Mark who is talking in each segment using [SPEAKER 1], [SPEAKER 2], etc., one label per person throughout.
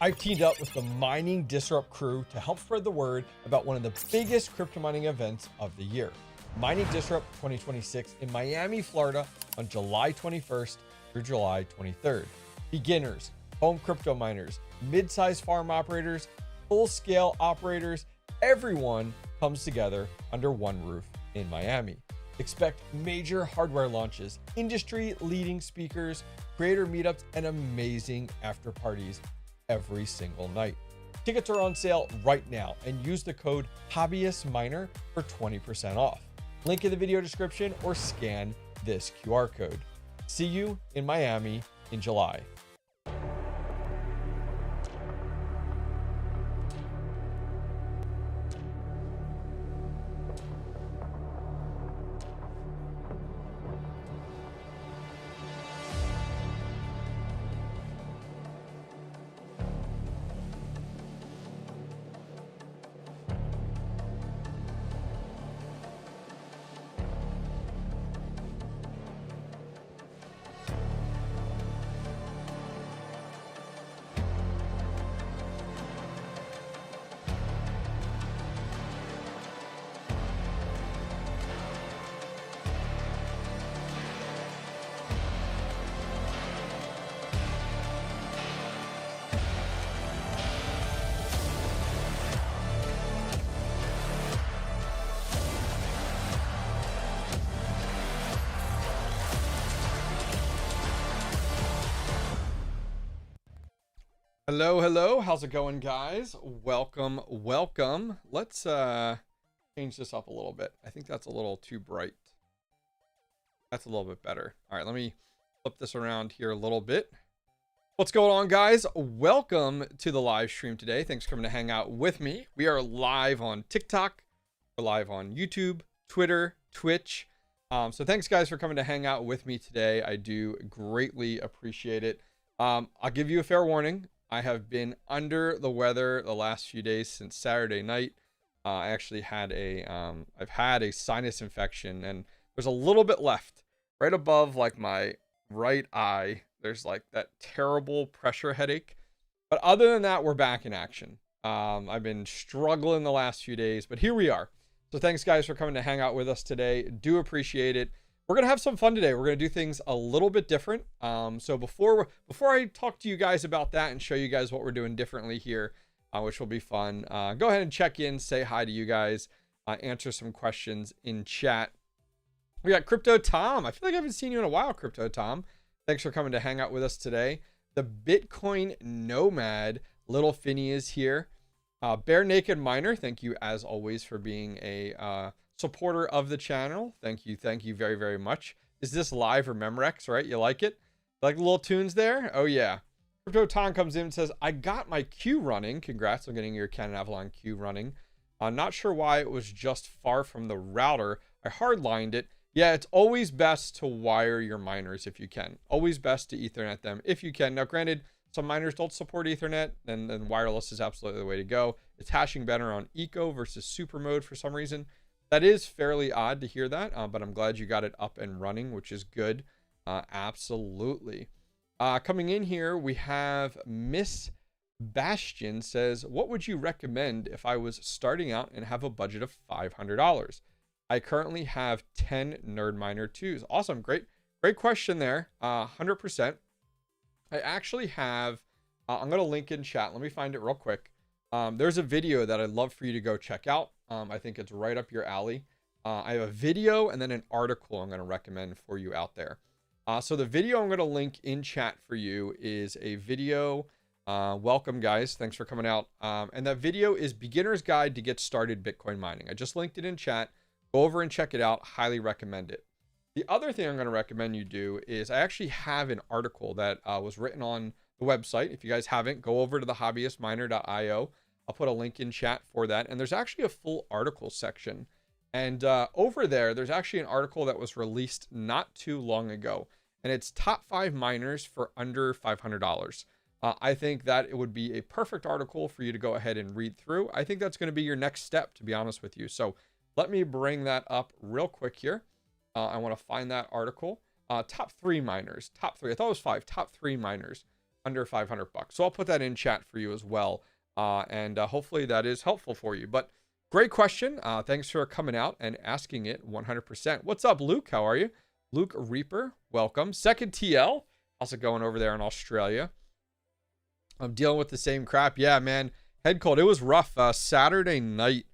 [SPEAKER 1] I've teamed up with the Mining Disrupt crew to help spread the word about one of the biggest crypto mining events of the year, Mining Disrupt 2026 in Miami, Florida on July 21st through July 23rd. Beginners, home crypto miners, mid-size farm operators, full-scale operators, everyone comes together under one roof in Miami. Expect major hardware launches, industry-leading speakers, creator meetups, and amazing after parties every single night. Tickets are on sale right now and use the code HOBBYISTMINER for 20% off. Link in the video description or scan this QR code. See you in Miami in July. Hello, how's it going, guys? Welcome. Let's change this up a little bit. I think that's a little too bright. That's a little bit better. All right, let me flip this around here a little bit. What's going on, guys? Welcome to the live stream today. Thanks for coming to hang out with me. We are live on TikTok, we're live on YouTube, Twitter, Twitch. So thanks, guys, for coming to hang out with me today. I do greatly appreciate it. I'll give you a fair warning. I have been under the weather the last few days since Saturday night. I actually had I've had a sinus infection, and there's a little bit left right above like my right eye. There's like that terrible pressure headache. But other than that, we're back in action. I've been struggling the last few days, but here we are. So thanks, guys, for coming to hang out with us today. Do appreciate it. We're going to have some fun today. We're going to do things a little bit different. So before I talk to you guys about that and show you guys what we're doing differently here, which will be fun, go ahead and check in, say hi to you guys, answer some questions in chat. We got Crypto Tom. I feel like I haven't seen you in a while, Crypto Tom. Thanks for coming to hang out with us today. The Bitcoin Nomad, Little Finny is here. Bare Naked Miner, thank you as always for being a supporter of the channel. Thank you very, very much. Is this live or Memorex, right? You like it? Like the little tunes there? Oh yeah. Crypto Tom comes in and says, I got my queue running. Congrats on getting your Canon Avalon queue running. I'm not sure why it was just far from the router. I hardlined it. Yeah, it's always best to wire your miners if you can. Always best to Ethernet them if you can. Now, granted, some miners don't support Ethernet, and then wireless is absolutely the way to go. It's hashing better on Eco versus Super mode for some reason. That is fairly odd to hear that, but I'm glad you got it up and running, which is good. Absolutely. Coming in here, we have Miss Bastion says, what would you recommend if I was starting out and have a budget of $500? I currently have 10 NerdMiner 2s. Awesome. Great question there. 100%. I actually have, I'm going to link in chat. Let me find it real quick. There's a video that I'd love for you to go check out. I think it's right up your alley. I have a video and then an article I'm going to recommend for you out there. So the video I'm going to link in chat for you is a video. Welcome, guys. Thanks for coming out. And that video is Beginner's Guide to Get Started Bitcoin Mining. I just linked it in chat. Go over and check it out. Highly recommend it. The other thing I'm going to recommend you do is I actually have an article that was written on the website. If you guys haven't, go over to the hobbyistminer.io. I'll put a link in chat for that. And there's actually a full article section. And over there, there's actually an article that was released not too long ago. And it's top 5 miners for under $500. I think that it would be a perfect article for you to go ahead and read through. I think that's going to be your next step, to be honest with you. So let me bring that up real quick here. I want to find that article. Top 3 miners. Top 3. I thought it was 5. Top 3 miners under 500 bucks. So I'll put that in chat for you as well. And hopefully that is helpful for you. But great question. Thanks for coming out and asking it 100%. What's up, Luke? How are you? Luke Reaper, welcome. Second TL, also going over there in Australia. I'm dealing with the same crap. Yeah, man. Head cold. It was rough. Saturday night,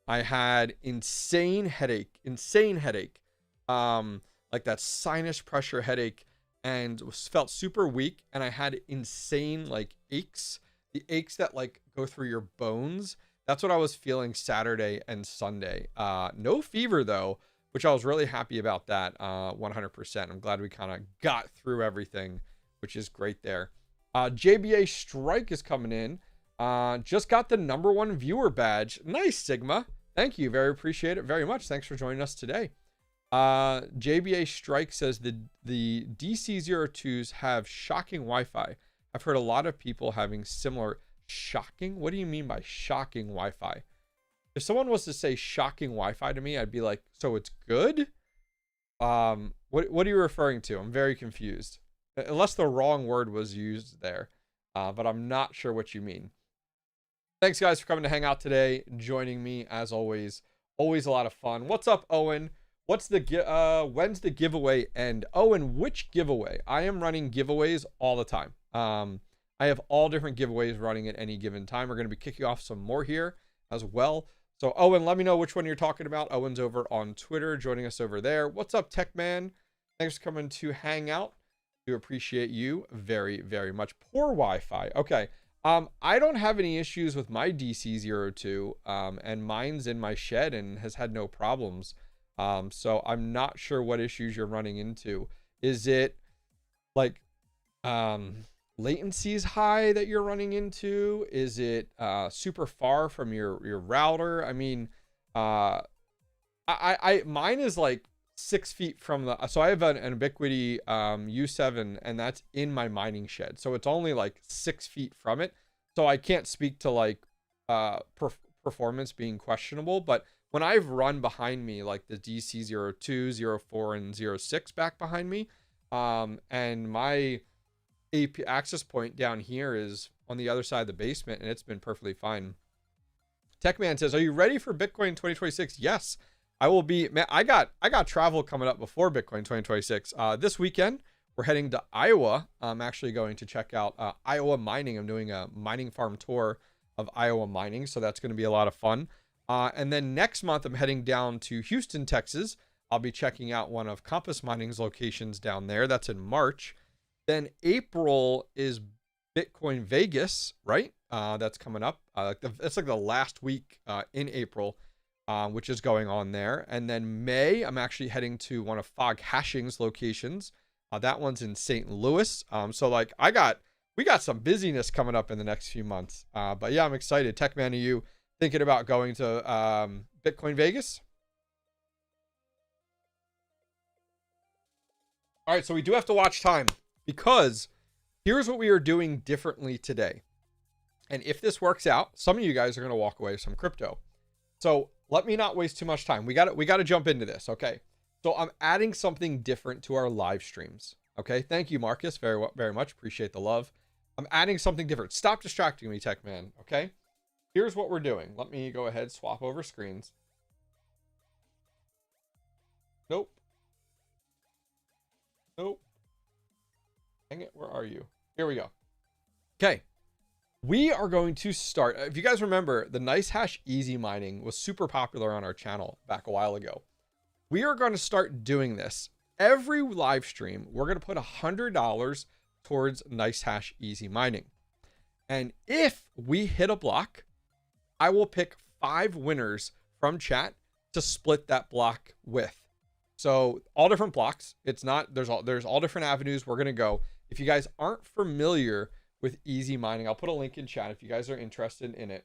[SPEAKER 1] I had insane headache. Like that sinus pressure headache, and felt super weak. And I had insane like aches. The aches that like go through your bones. That's what I was feeling Saturday and Sunday. No fever though, which I was really happy about that. 100%. I'm glad we kind of got through everything, which is great there. JBA Strike is coming in. Just got the #1 viewer badge. Nice, Sigma. Thank you. Very appreciate it very much. Thanks for joining us today. JBA Strike says the DC02s have shocking Wi-Fi. I've heard a lot of people having similar shocking. What do you mean by shocking Wi-Fi? If someone was to say shocking Wi-Fi to me, I'd be like, so it's good? What are you referring to? I'm very confused. Unless the wrong word was used there. But I'm not sure what you mean. Thanks, guys, for coming to hang out today, joining me, as always. Always a lot of fun. What's up, Owen? When's the giveaway end? Owen, which giveaway? I am running giveaways all the time. I have all different giveaways running at any given time. We're going to be kicking off some more here as well. So, Owen, let me know which one you're talking about. Owen's over on Twitter, joining us over there. What's up, Tech Man? Thanks for coming to hang out. Do appreciate you very, very much. Poor Wi-Fi. Okay. I don't have any issues with my DC02, and mine's in my shed and has had no problems. So I'm not sure what issues you're running into. Is it like latency is high that you're running into? Is it super far from your router? I mean, mine is like 6 feet from the, so I have an Ubiquiti U7, and that's in my mining shed, so it's only like 6 feet from it, so I can't speak to like performance being questionable. But when I've run behind me, like the DC02, 04, and 06 back behind me, and my AP access point down here is on the other side of the basement, and it's been perfectly fine. Techman says, are you ready for Bitcoin 2026? Yes, I will be. Man, I got travel coming up before Bitcoin 2026. This weekend, we're heading to Iowa. I'm actually going to check out Iowa mining. I'm doing a mining farm tour of Iowa mining, so that's going to be a lot of fun. And then next month, I'm heading down to Houston, Texas. I'll be checking out one of Compass Mining's locations down there. That's in March. Then April is Bitcoin Vegas, right? That's coming up. It's like the last week in April, which is going on there. And then May, I'm actually heading to one of Fog Hashing's locations. That one's in St. Louis. So like we got some busyness coming up in the next few months. But yeah, I'm excited. Techman, are you thinking about going to Bitcoin Vegas? All right, so we do have to watch time, because here's what we are doing differently today. And if this works out, some of you guys are going to walk away with some crypto. So let me not waste too much time. We got to jump into this. Okay. So I'm adding something different to our live streams. Okay. Thank you, Marcus. Very, very much. Appreciate the love. I'm adding something different. Stop distracting me, Tech Man. Okay. Here's what we're doing. Let me go ahead, swap over screens. Nope. Nope. Dang it. Where are you? Here we go. Okay. We are going to start. If you guys remember, the NiceHash Easy Mining was super popular on our channel back a while ago. We are going to start doing this. Every live stream, we're going to put $100 towards NiceHash Easy Mining. And if we hit a block, I will pick 5 winners from chat to split that block with. So all different blocks. It's not, there's all different avenues we're going to go. If you guys aren't familiar with easy mining, I'll put a link in chat if you guys are interested in it.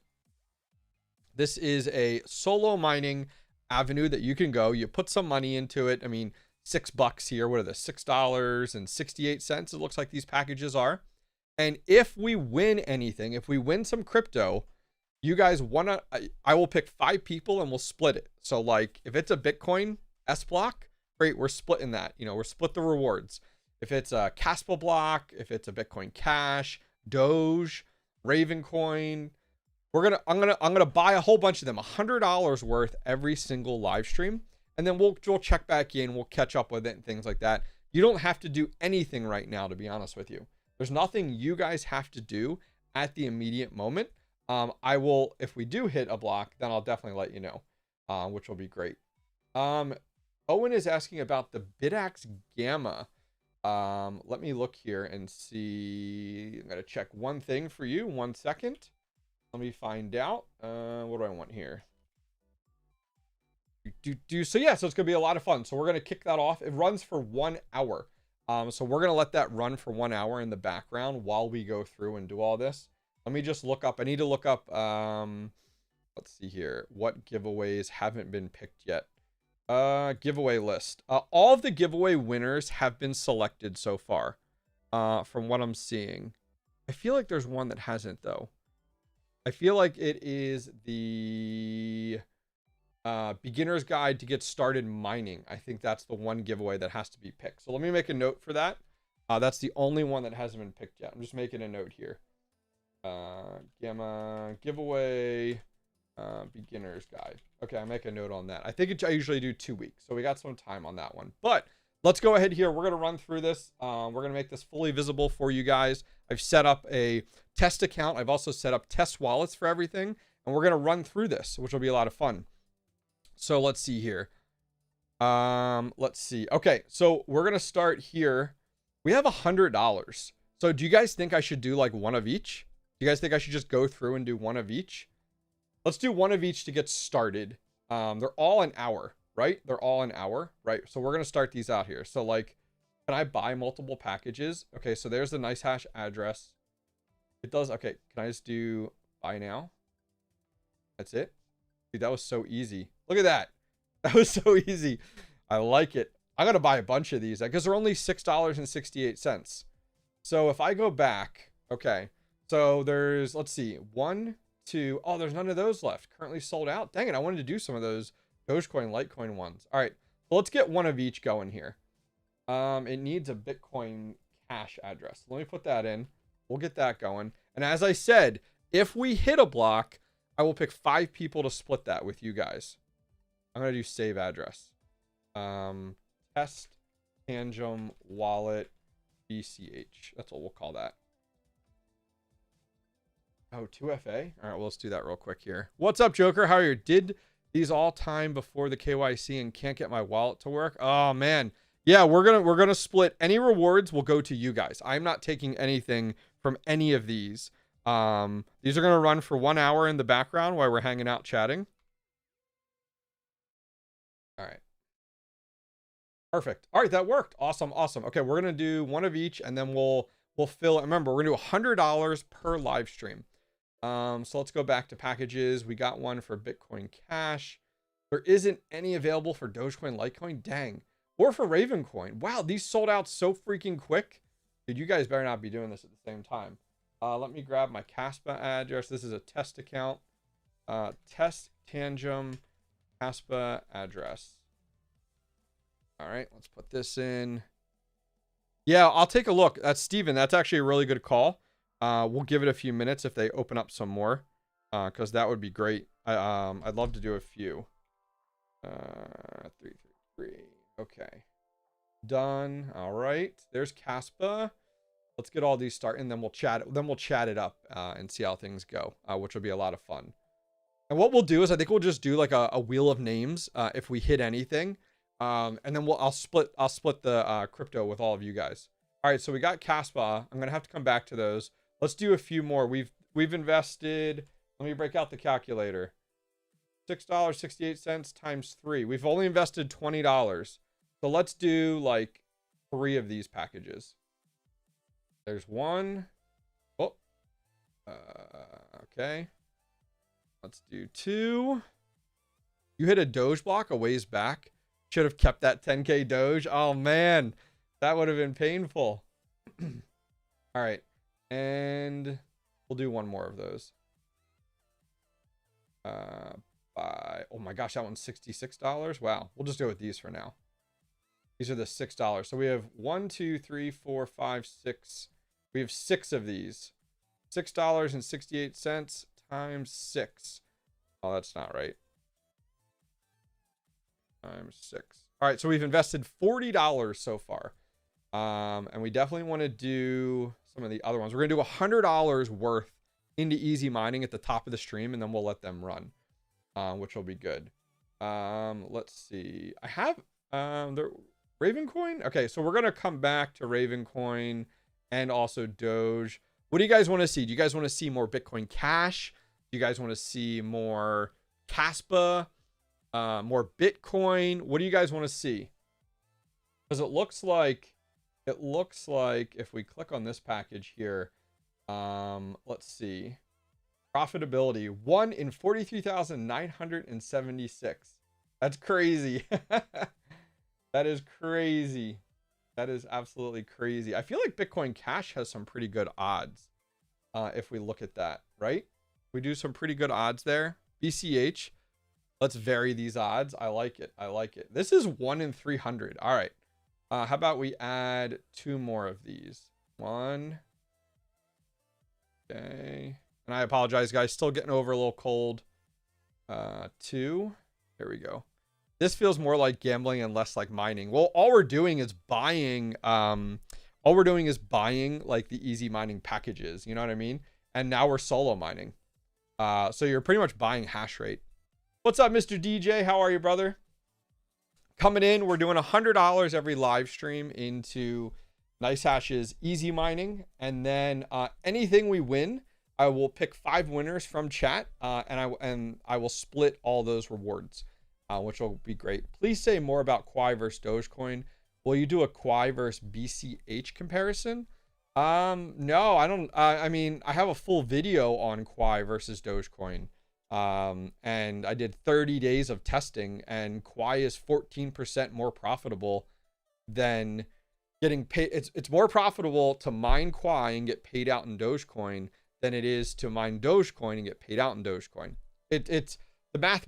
[SPEAKER 1] This is a solo mining avenue that you can go. You put some money into it. I mean, $6 here. What are the $6.68? It looks like these packages are. And if we win anything, if we win some crypto, you guys I will pick 5 people and we'll split it. So like if it's a Bitcoin S block, great, we're splitting that. You know, we're split the rewards. If it's a Caspa block, if it's a Bitcoin Cash, Doge, Ravencoin, I'm gonna buy a whole bunch of them, $100 worth every single live stream, and then we'll check back in, we'll catch up with it and things like that. You don't have to do anything right now, to be honest with you. There's nothing you guys have to do at the immediate moment. I will, if we do hit a block, then I'll definitely let you know, which will be great. Owen is asking about the Bidax Gamma. Let me look here and see. I'm gonna check one thing for you. 1 second. Let me find out. What do I want here? So yeah, so it's gonna be a lot of fun. So we're gonna kick that off. It runs for 1 hour. So we're gonna let that run for 1 hour in the background while we go through and do all this. Let me just look up. I need to look up. Let's see here. What giveaways haven't been picked yet? Giveaway list. All of the giveaway winners have been selected so far. From what I'm seeing, I feel like there's one that hasn't though. I feel like it is the beginner's guide to get started mining. I think that's the one giveaway that has to be picked. So let me make a note for that. That's the only one that hasn't been picked yet. I'm just making a note here. Gamma giveaway, beginner's guide. Okay, I make a note on that. I think I usually do 2 weeks, so we got some time on that one. But let's go ahead here. We're gonna run through this. We're gonna make this fully visible for you guys. I've set up a test account. I've also set up test wallets for everything, and we're gonna run through this, which will be a lot of fun. So let's see here. Let's see. Okay, so we're gonna start here. We have $100. So do you guys think I should do like one of each? Do you guys think I should just go through and do one of each? Let's do one of each to get started. They're all an hour, right? They're all an hour, right? So we're gonna start these out here. So like, can I buy multiple packages? Okay, so there's the nice hash address. It does. Okay, can I just do buy now? That's it. Dude, that was so easy. Look at that. That was so easy. I like it. I'm gonna buy a bunch of these because they're only $6.68. So if I go back, okay, so there's, let's see, 1, 2, oh, there's none of those left. Currently sold out. Dang it, I wanted to do some of those Dogecoin, Litecoin ones. All right, so let's get one of each going here. It needs a Bitcoin Cash address. Let me put that in. We'll get that going. And as I said, if we hit a block, I will pick 5 people to split that with you guys. I'm gonna do save address. Test Tangem wallet BCH. That's what we'll call that. Oh, 2FA. All right, well, let's do that real quick here. What's up, Joker? How are you? Did these all time before the KYC and can't get my wallet to work? Oh man. Yeah, we're gonna split any rewards will go to you guys. I'm not taking anything from any of these. These are gonna run for 1 hour in the background while we're hanging out chatting. All right. Perfect. All right, that worked. Awesome, awesome. Okay, we're gonna do one of each, and then we'll fill it. Remember, we're gonna do $100 per live stream. So let's go back to packages. We got one for Bitcoin Cash. There isn't any available for Dogecoin, Litecoin. Dang. Or for Ravencoin. Wow, these sold out so freaking quick. Dude, you guys better not be doing this at the same time. Let me grab my Caspa address. This is a test account. Test Tangem Caspa address. All right, let's put this in. Yeah, I'll take a look. That's Steven. That's actually a really good call. We'll give it a few minutes if they open up some more, because that would be great. I'd love to do a few. 333. Okay. Done. All right. There's Caspa. Let's get all these started, and then we'll chat. Then we'll chat it up and see how things go, which will be a lot of fun. And what we'll do is I think we'll just do like a wheel of names if we hit anything. And then I'll split the crypto with all of you guys. All right, so we got Caspa. I'm gonna have to come back to those. Let's do a few more. We've invested. Let me break out the calculator. $6.68 times 3. We've only invested $20. So let's do like 3 of these packages. There's one. Oh. Okay. Let's do 2. You hit a Doge block a ways back. Should have kept that 10K Doge. Oh man, that would have been painful. All right, and we'll do one more of those. Oh my gosh, that one's $66. Wow, we'll just go with these for now. These are the $6. So we have 1, 2, 3, 4, 5, 6. We have 6 of these. $6.68 times 6. Oh, that's not right. Times 6. All right, so we've invested $40 so far. And we definitely want to do some of the other ones. We're going to do $100 worth into easy mining at the top of the stream, and then we'll let them run, which will be good. Let's see. I have the Ravencoin. Okay, so we're going to come back to Ravencoin and also Doge. What do you guys want to see? Do you guys want to see more Bitcoin Cash? Do you guys want to see more Caspa? More Bitcoin? What do you guys want to see? Because it looks like if we click on this package here, let's see, profitability 1 in 43,976. That's crazy. That is crazy. That is absolutely crazy. I feel like Bitcoin Cash has some pretty good odds. If we look at that, right? We do some pretty good odds there. BCH. Let's vary these odds. I like it. I like it. This is 1 in 300. All right. How about we add 2 more of these? 1. Okay. And I apologize, guys. Still getting over a little cold. 2. There we go. This feels more like gambling and less like mining. Well, all we're doing is buying like the easy mining packages. You know what I mean? And now we're solo mining. So you're pretty much buying hash rate. What's up, Mr. DJ? How are you, brother? Coming in, we're doing $100 every live stream into NiceHash's easy mining. And then anything we win, I will pick 5 winners from chat, and I will split all those rewards, which will be great. Please say more about Quai versus Dogecoin. Will you do a Quai versus BCH comparison? No, I don't. I mean, I have a full video on Quai versus Dogecoin. And I did 30 days of testing, and Quai is 14% more profitable than getting paid. It's more profitable to mine Quai and get paid out in Dogecoin than it is to mine Dogecoin and get paid out in Dogecoin. It's the math.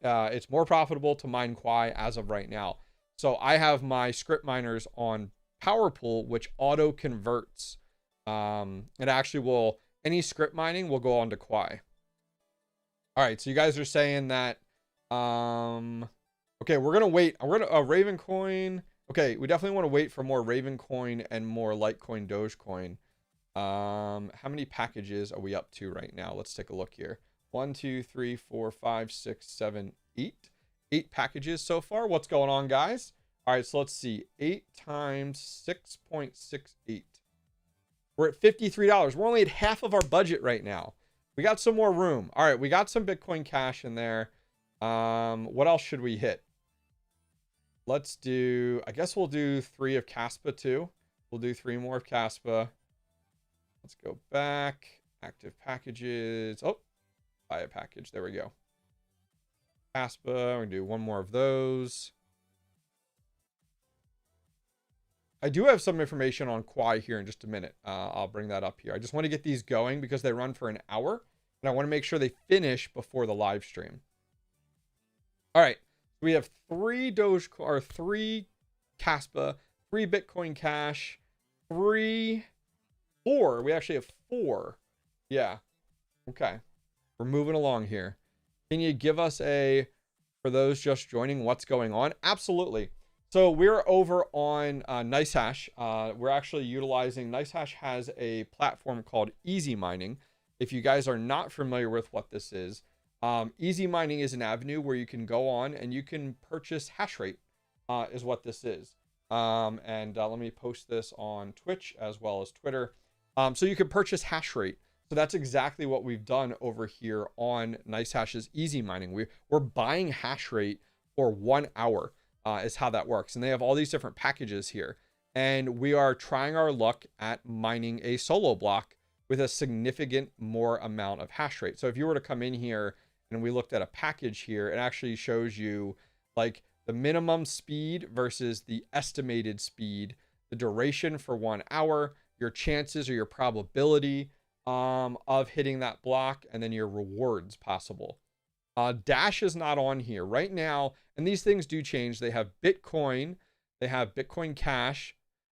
[SPEAKER 1] It's more profitable to mine Quai as of right now. So I have my script miners on PowerPool, which auto converts. It actually will, any script mining will go on to Quai. All right, so you guys are saying that, okay, we're going to wait. We're going to, Ravencoin. Okay, we definitely want to wait for more Ravencoin and more Litecoin, Dogecoin. How many packages are we up to right now? Let's take a look here. 1, 2, 3, 4, 5, 6, 7, 8. 8 packages so far. What's going on, guys? All right, so let's see. 8 times 6.68. We're at $53. We're only at half of our budget right now. We got some more room. All right, we got some Bitcoin Cash in there. What else should we hit? Let's do, I guess we'll do 3 of Caspa too. We'll do 3 more of Caspa. Let's go back. Active packages. Oh, buy a package. There we go. Caspa. We're going to do 1 more of those. I do have some information on Quai here in just a minute. I'll bring that up here. I just want to get these going because they run for an hour, and I want to make sure they finish before the live stream. All right, we have 3 Dogecoin or 3 Caspa, 3 Bitcoin Cash, 4. We actually have 4. Yeah. Okay. We're moving along here. Can you give us a, for those just joining, what's going on? Absolutely. So we're over on NiceHash. We're actually utilizing, NiceHash has a platform called Easy Mining. If you guys are not familiar with what this is, Easy Mining is an avenue where you can go on and you can purchase hash rate, is what this is. Let me post this on Twitch as well as Twitter. So you can purchase hash rate. So that's exactly what we've done over here on NiceHash's Easy Mining. We're buying hash rate for 1 hour. Is how that works. And they have all these different packages here. And we are trying our luck at mining a solo block with a significant more amount of hash rate. So if you were to come in here and we looked at a package here, it actually shows you like the minimum speed versus the estimated speed, the duration for 1 hour, your chances or your probability of hitting that block, and then your rewards possible. Dash is not on here right now, and these things do change. They have Bitcoin, They have Bitcoin Cash.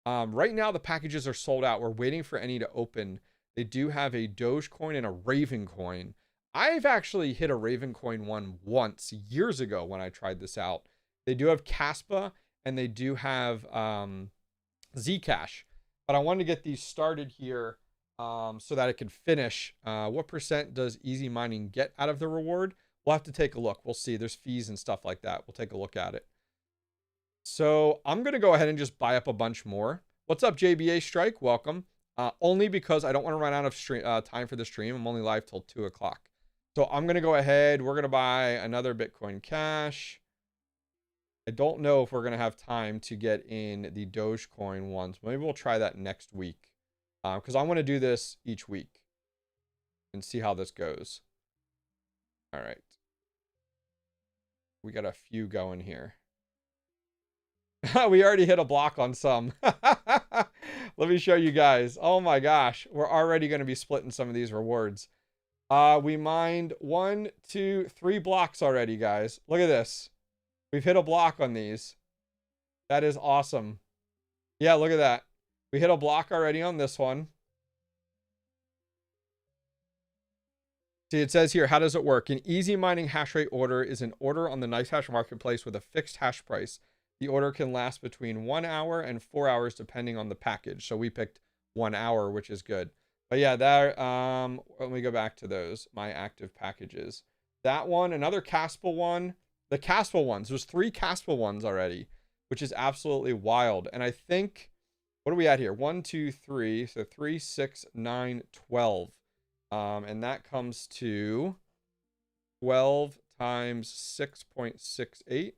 [SPEAKER 1] Right now, the packages are sold out. We're waiting for any to open. They do have a Dogecoin and a Raven coin. I've actually hit a Raven coin one once years ago when I tried this out. They do have Caspa and they do have Zcash. But I wanted to get these started here so that it could finish. What percent does easy mining get out of the reward? We'll have to take a look. We'll see. There's fees and stuff like that. We'll take a look at it. So I'm going to go ahead and just buy up a bunch more. What's up, JBA Strike? Welcome. Only because I don't want to run out of time for the stream. I'm only live till 2 o'clock. So I'm going to go ahead. We're going to buy another Bitcoin Cash. I don't know if we're going to have time to get in the Dogecoin ones. Maybe we'll try that next week. Because I want to do this each week and see how this goes. All right. We got a few going here. We already hit a block on some. Let me show you guys. Oh my gosh. We're already going to be splitting some of these rewards. We mined 1, 2, 3 blocks already, guys. Look at this. We've hit a block on these. That is awesome. Yeah, look at that. We hit a block already on this one. See, it says here, how does it work? An easy mining hash rate order is an order on the NiceHash marketplace with a fixed hash price. The order can last between 1 hour and 4 hours depending on the package. So we picked 1 hour, which is good. But yeah, that let me go back to those, my active packages. That one, another Caspa one. The Caspa ones, there's 3 Caspa ones already, which is absolutely wild. And I think, what are we at here? 1, 2, 3. So 3, 6, 9, 12. And that comes to 12 times 6.68.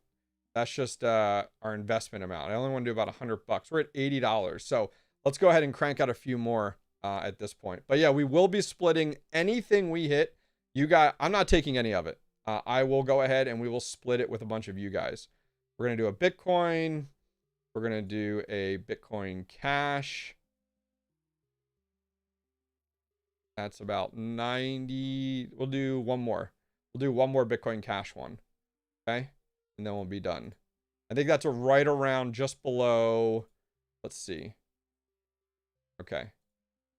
[SPEAKER 1] That's just our investment amount. I only want to do about $100. We're at $80. So let's go ahead and crank out a few more at this point. But yeah, we will be splitting anything we hit. I'm not taking any of it. I will go ahead and we will split it with a bunch of you guys. We're going to do a Bitcoin. We're going to do a Bitcoin Cash. That's about 90. We'll do one more. We'll do one more Bitcoin Cash one. Okay. And then we'll be done. I think that's right around just below. Let's see. Okay.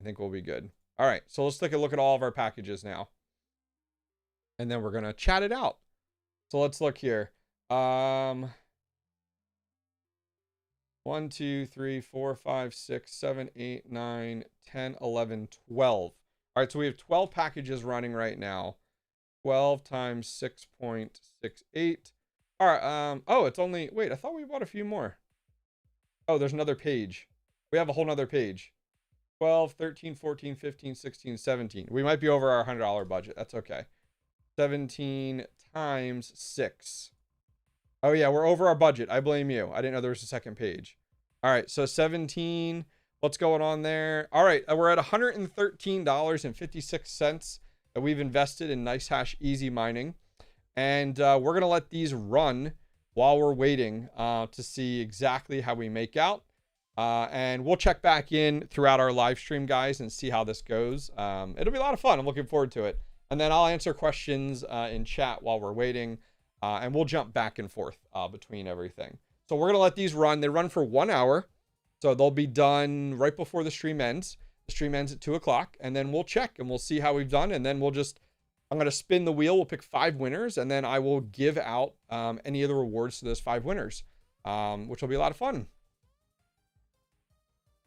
[SPEAKER 1] I think we'll be good. All right. So let's take a look at all of our packages now. And then we're going to chat it out. So let's look here. 1, 2, 3, 4, 5, 6, 7, 8, 9, 10, 11, 12. All right. So we have 12 packages running right now. 12 times 6.68. All right. Oh, it's only, wait, I thought we bought a few more. Oh, there's another page. We have a whole nother page. 12, 13, 14, 15, 16, 17. We might be over our $100 budget. That's okay. 17 times 6. Oh yeah, we're over our budget. I blame you. I didn't know there was a second page. All right, so 17. What's going on there? All right, we're at $113.56 that we've invested in NiceHash Easy Mining. And we're going to let these run while we're waiting to see exactly how we make out. And we'll check back in throughout our live stream, guys, and see how this goes. It'll be a lot of fun. I'm looking forward to it. And then I'll answer questions in chat while we're waiting. And we'll jump back and forth between everything. So we're going to let these run. They run for 1 hour. So they'll be done right before the stream ends. The stream ends at 2 o'clock. And then we'll check and we'll see how we've done. And then we'll just... I'm going to spin the wheel. We'll pick 5 winners, and then I will give out any of the rewards to those 5 winners, which will be a lot of fun.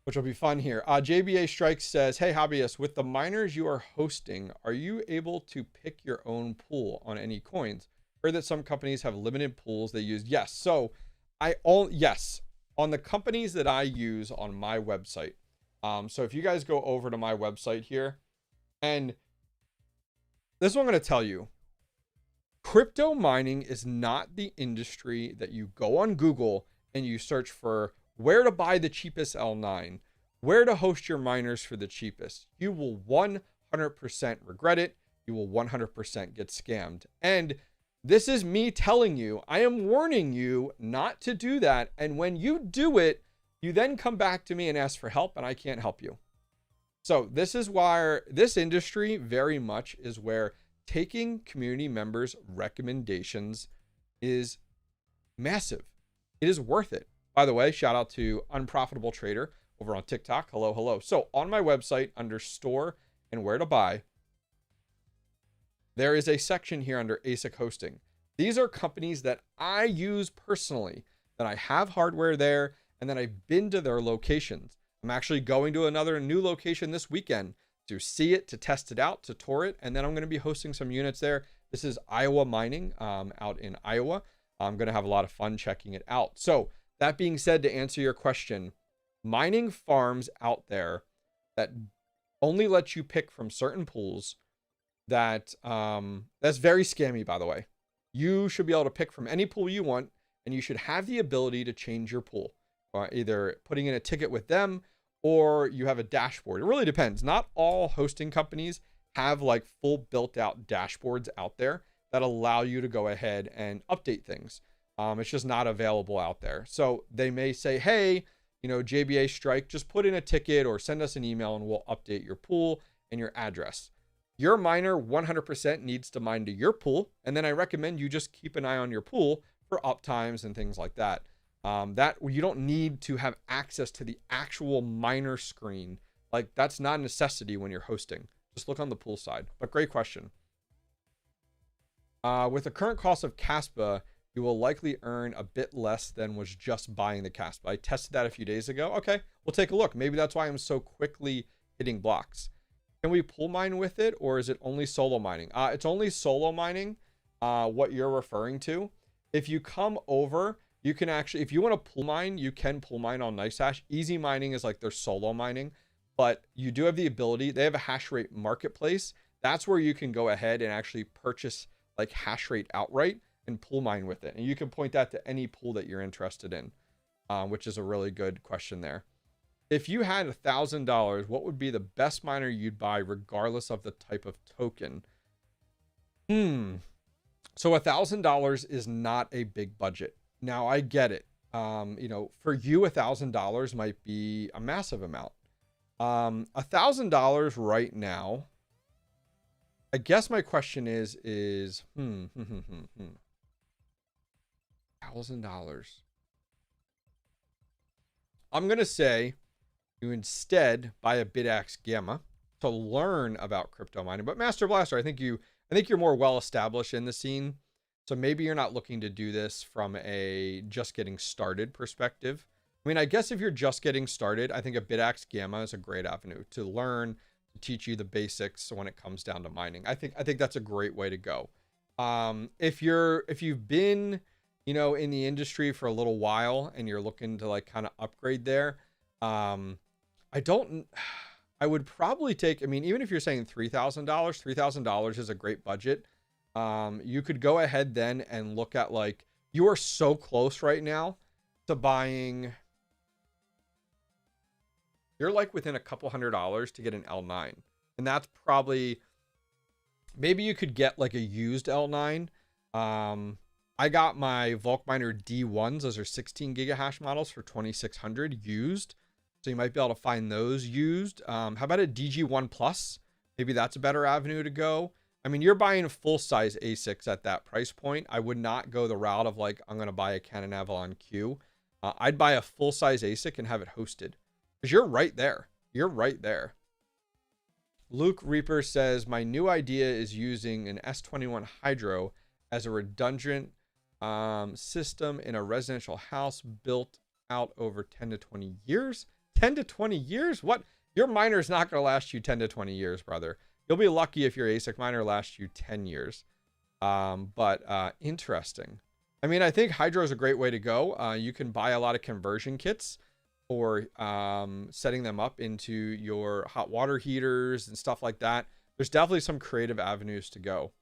[SPEAKER 1] Which will be fun here. JBA Strike says, hey, Hobbyist, with the miners you are hosting, are you able to pick your own pool on any coins? Heard that some companies have limited pools they use. Yes. So yes, on the companies that I use on my website. So if you guys go over to my website here, and this is what I'm going to tell you. Crypto mining is not the industry that you go on Google and you search for where to buy the cheapest L9, where to host your miners for the cheapest. You will 100% regret it. You will 100% get scammed. And this is me telling you, I am warning you not to do that. And when you do it, you then come back to me and ask for help, and I can't help you. So this is why this industry very much is where taking community members' recommendations is massive. It is worth it. By the way, shout out to Unprofitable Trader over on TikTok. Hello, hello. So on my website under store and where to buy, there is a section here under ASIC hosting. These are companies that I use personally, that I have hardware there, and then I've been to their locations. I'm actually going to another new location this weekend to see it, to test it out, to tour it, and then I'm going to be hosting some units there. This is Iowa Mining out in Iowa. I'm going to have a lot of fun checking it out. So that being said, to answer your question, mining farms out there that only let you pick from certain pools, that's very scammy, by the way. You should be able to pick from any pool you want, and you should have the ability to change your pool, either putting in a ticket with them or you have a dashboard. It really depends. Not all hosting companies have like full built out dashboards out there that allow you to go ahead and update things. It's just not available out there. So they may say, hey, you know, JBA Strike, just put in a ticket or send us an email and we'll update your pool and your address. Your miner 100% needs to mine to your pool. And then I recommend you just keep an eye on your pool for uptimes and things like that. That you don't need to have access to the actual miner screen. Like that's not a necessity when you're hosting. Just look on the pool side. But great question. With the current cost of Caspa, you will likely earn a bit less than was just buying the Caspa. I tested that a few days ago. Okay, we'll take a look. Maybe that's why I'm so quickly hitting blocks. Can we pool mine with it, or is it only solo mining? It's only solo mining, what you're referring to. If you come over, you can actually, if you want to pool mine, you can pool mine on NiceHash. Easy mining is like their solo mining, but you do have the ability. They have a hash rate marketplace. That's where you can go ahead and actually purchase like hash rate outright and pool mine with it. And you can point that to any pool that you're interested in, which is a really good question there. If you had $1,000, what would be the best miner you'd buy regardless of the type of token? So $1,000 is not a big budget. Now I get it. You know, for you, $1,000 might be a massive amount. $1,000 right now, I guess my question is $1,000. I'm going to say you instead buy a BitX Gamma to learn about crypto mining. But Master Blaster, I think you're more well established in the scene. So maybe you're not looking to do this from a just getting started perspective. I mean, I guess if you're just getting started, I think a BitX Gamma is a great avenue to learn, to teach you the basics when it comes down to mining. I think that's a great way to go. If you've been, you know, in the industry for a little while and you're looking to like kind of upgrade there, I would probably take, I mean, even if you're saying $3,000 is a great budget. You could go ahead then and look at like, you are so close right now to buying, you're like within a couple $100 to get an L9. And that's probably, maybe you could get like a used L9. I got my Volkminer D1s. Those are 16 gigahash models for 2,600 used. So you might be able to find those used. How about a DG1 Plus? Maybe that's a better avenue to go. I mean, you're buying full size ASICs at that price point. I would not go the route of like, I'm going to buy a Canon Avalon Q. I'd buy a full size ASIC and have it hosted. Because you're right there. You're right there. Luke Reaper says, my new idea is using an S21 Hydro as a redundant system in a residential house built out over 10 to 20 years. 10 to 20 years? What? Your miner is not going to last you 10 to 20 years, brother. You'll be lucky if your ASIC miner lasts you 10 years. But interesting. I mean, I think Hydro is a great way to go. You can buy a lot of conversion kits for setting them up into your hot water heaters and stuff like that. There's definitely some creative avenues to go.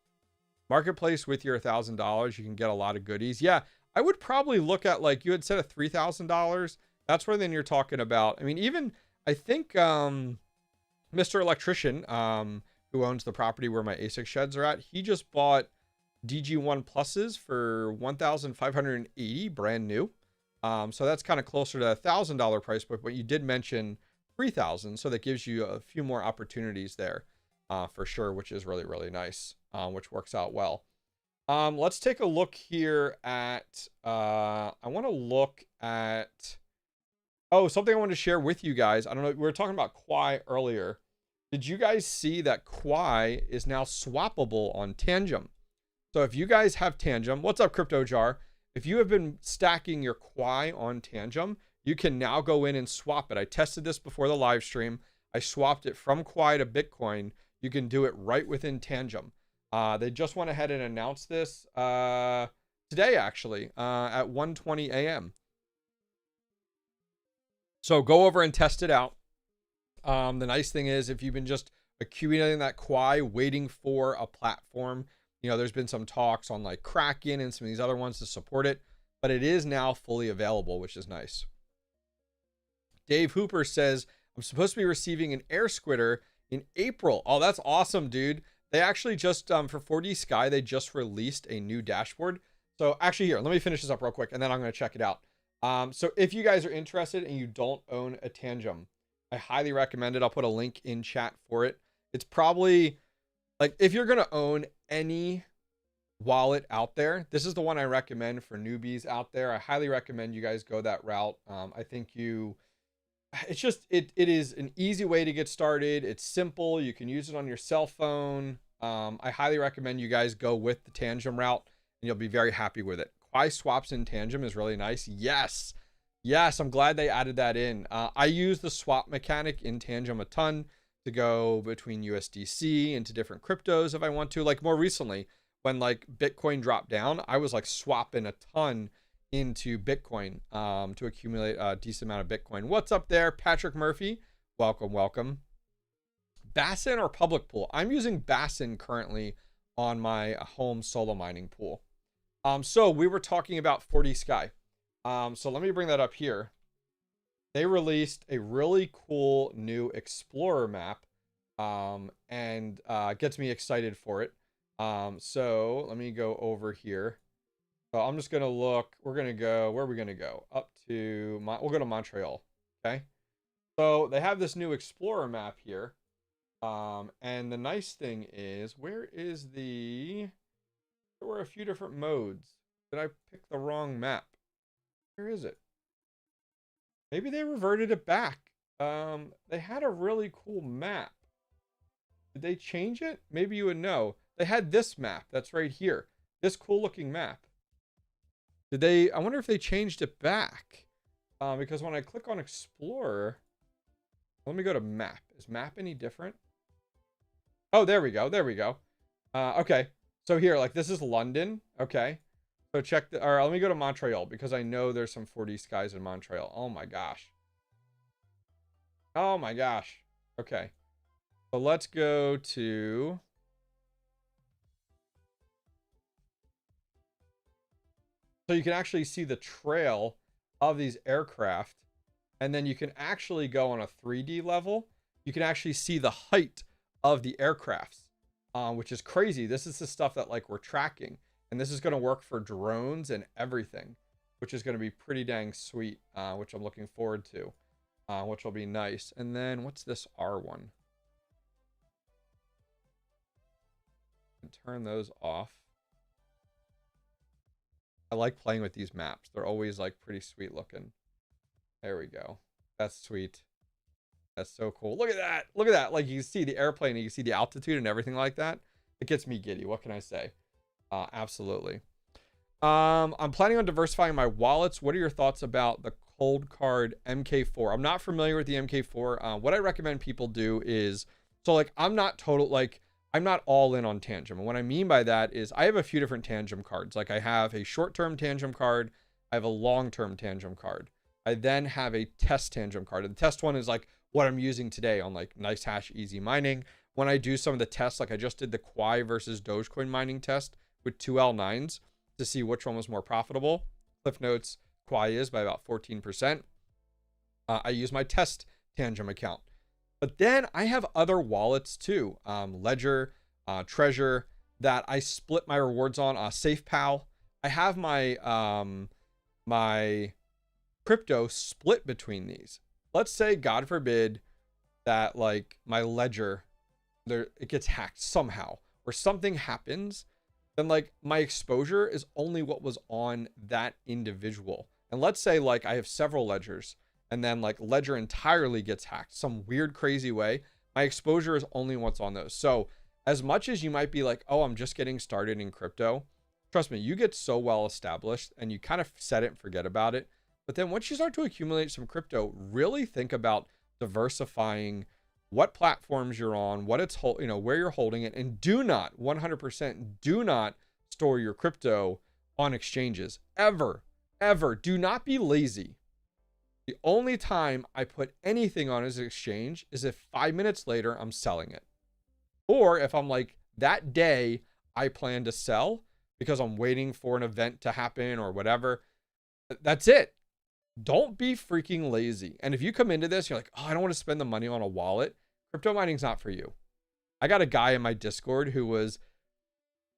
[SPEAKER 1] Marketplace with your $1,000, you can get a lot of goodies. Yeah, I would probably look at, like, you had said, a $3,000. That's where then you're talking about. I mean, even I think Mr. Electrician, who owns the property where my ASIC sheds are at, he just bought DG1 Pluses for $1,580 brand new. So that's kind of closer to $1,000 price point, but you did mention 3,000, so that gives you a few more opportunities there for sure, which is really, really nice, which works out well. Let's take a look here at, I want to look at, oh, something I wanted to share with you guys. I don't know, we were talking about Quai earlier. Did you guys see that Quai is now swappable on Tangem? So if you guys have Tangem, what's up, Crypto Jar? If you have been stacking your Quai on Tangem, you can now go in and swap it. I tested this before the live stream. I swapped it from Quai to Bitcoin. You can do it right within Tangem. They just went ahead and announced this today, actually, at 1:20 a.m. So go over and test it out. The nice thing is, if you've been just accumulating that Quai, waiting for a platform, you know, there's been some talks on like Kraken and some of these other ones to support it, but it is now fully available, which is nice. Dave Hooper says, I'm supposed to be receiving an Air Squitter in April. Oh, that's awesome, dude. They actually just, for 4D Sky, they just released a new dashboard. So actually here, let me finish this up real quick and then I'm going to check it out. So if you guys are interested and you don't own a Tangem, I highly recommend it. I'll put a link in chat for it. It's probably like, if you're going to own any wallet out there, this is the one I recommend for newbies out there. I highly recommend you guys go that route. I think it's just, it is an easy way to get started. It's simple. You can use it on your cell phone. I highly recommend you guys go with the Tangem route and you'll be very happy with it. Quai swaps in Tangem is really nice. Yes. I'm glad they added that in. I use the swap mechanic in Tangem a ton to go between USDC into different cryptos if I want to. Like more recently, when like Bitcoin dropped down, I was like swapping a ton into Bitcoin to accumulate a decent amount of Bitcoin. What's up there, Patrick Murphy? Welcome. Bassin or public pool? I'm using Bassin currently on my home solo mining pool. So we were talking about 4D Sky. So let me bring that up here. They released a really cool new Explorer map, and gets me excited for it. So let me go over here. So I'm just going to look, we're going to go, where are we going to go? Up to, we'll go to Montreal. Okay. So they have this new Explorer map here. And the nice thing is, there were a few different modes. Did I pick the wrong map? Where is it? Maybe they reverted it back. They had a really cool map. Did they change it? Maybe you would know. They had this map that's right here. This cool looking map. I wonder if they changed it back. Because when I click on Explorer, let me go to map. Is map any different? Oh, there we go. Okay. So here, like this is London. Okay. So let me go to Montreal because I know there's some 4D Skies in Montreal. Oh my gosh. Okay. So let's go to, so you can actually see the trail of these aircraft, and then you can actually go on a 3D level. You can actually see the height of the aircrafts, which is crazy. This is the stuff that like we're tracking. And this is going to work for drones and everything, which is going to be pretty dang sweet, which I'm looking forward to, which will be nice. And then what's this R1? And turn those off. I like playing with these maps. They're always like pretty sweet looking. There we go. That's sweet. That's so cool. Look at that. Like you can see the airplane and you can see the altitude and everything like that. It gets me giddy. What can I say? Absolutely. I'm planning on diversifying my wallets. What are your thoughts about the cold card MK4? I'm not familiar with the MK4. What I recommend people do is, so like I'm not all in on Tangem. And what I mean by that is I have a few different Tangem cards. Like I have a short-term Tangem card. I have a long-term Tangem card. I then have a test Tangem card. And the test one is like what I'm using today on like nice hash easy mining. When I do some of the tests, like I just did the Quai versus Dogecoin mining test with 2L9s to see which one was more profitable. Cliff notes, Quai is by about 14%. I use my test Tangem account. But then I have other wallets too. Ledger, Treasure, that I split my rewards on. SafePal. I have my my crypto split between these. Let's say, God forbid, that like my Ledger, it gets hacked somehow, or something happens then like my exposure is only what was on that individual. And let's say like I have several ledgers and then like ledger entirely gets hacked some weird, crazy way. My exposure is only what's on those. So as much as you might be like, oh, I'm just getting started in crypto, trust me, you get so well established and you kind of set it and forget about it. But then once you start to accumulate some crypto, really think about diversifying what platforms you're on, what it's where you're holding it, and do not 100% do not store your crypto on exchanges ever. Do not be lazy. The only time I put anything on as an exchange is if 5 minutes later I'm selling it, or if I'm like that day I plan to sell because I'm waiting for an event to happen or whatever. That's it. Don't be freaking lazy. And if you come into this, you're like, oh, I don't want to spend the money on a wallet. Crypto mining's not for you. I got a guy in my Discord who was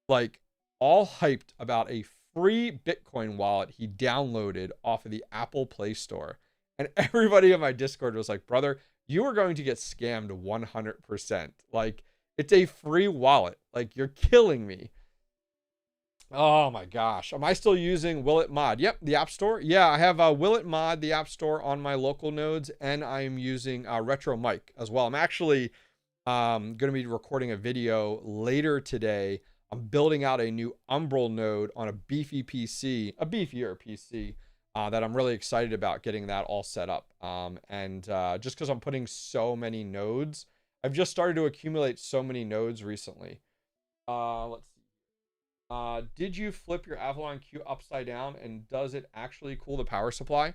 [SPEAKER 1] like all hyped about a free Bitcoin wallet he downloaded off of the Apple Play Store. And everybody in my Discord was like, brother, you are going to get scammed 100%. Like, it's a free wallet. Like, you're killing me. Oh my gosh. Am I still using Will It Mod? Yep, the App Store. Yeah, I have Will It Mod, the App Store, on my local nodes, and I'm using Retro Mic as well. I'm actually going to be recording a video later today. I'm building out a new Umbrel node on a beefier PC that I'm really excited about getting that all set up. Just because I'm putting so many nodes, I've just started to accumulate so many nodes recently. Let's see. Did you flip your Avalon Q upside down, and does it actually cool the power supply?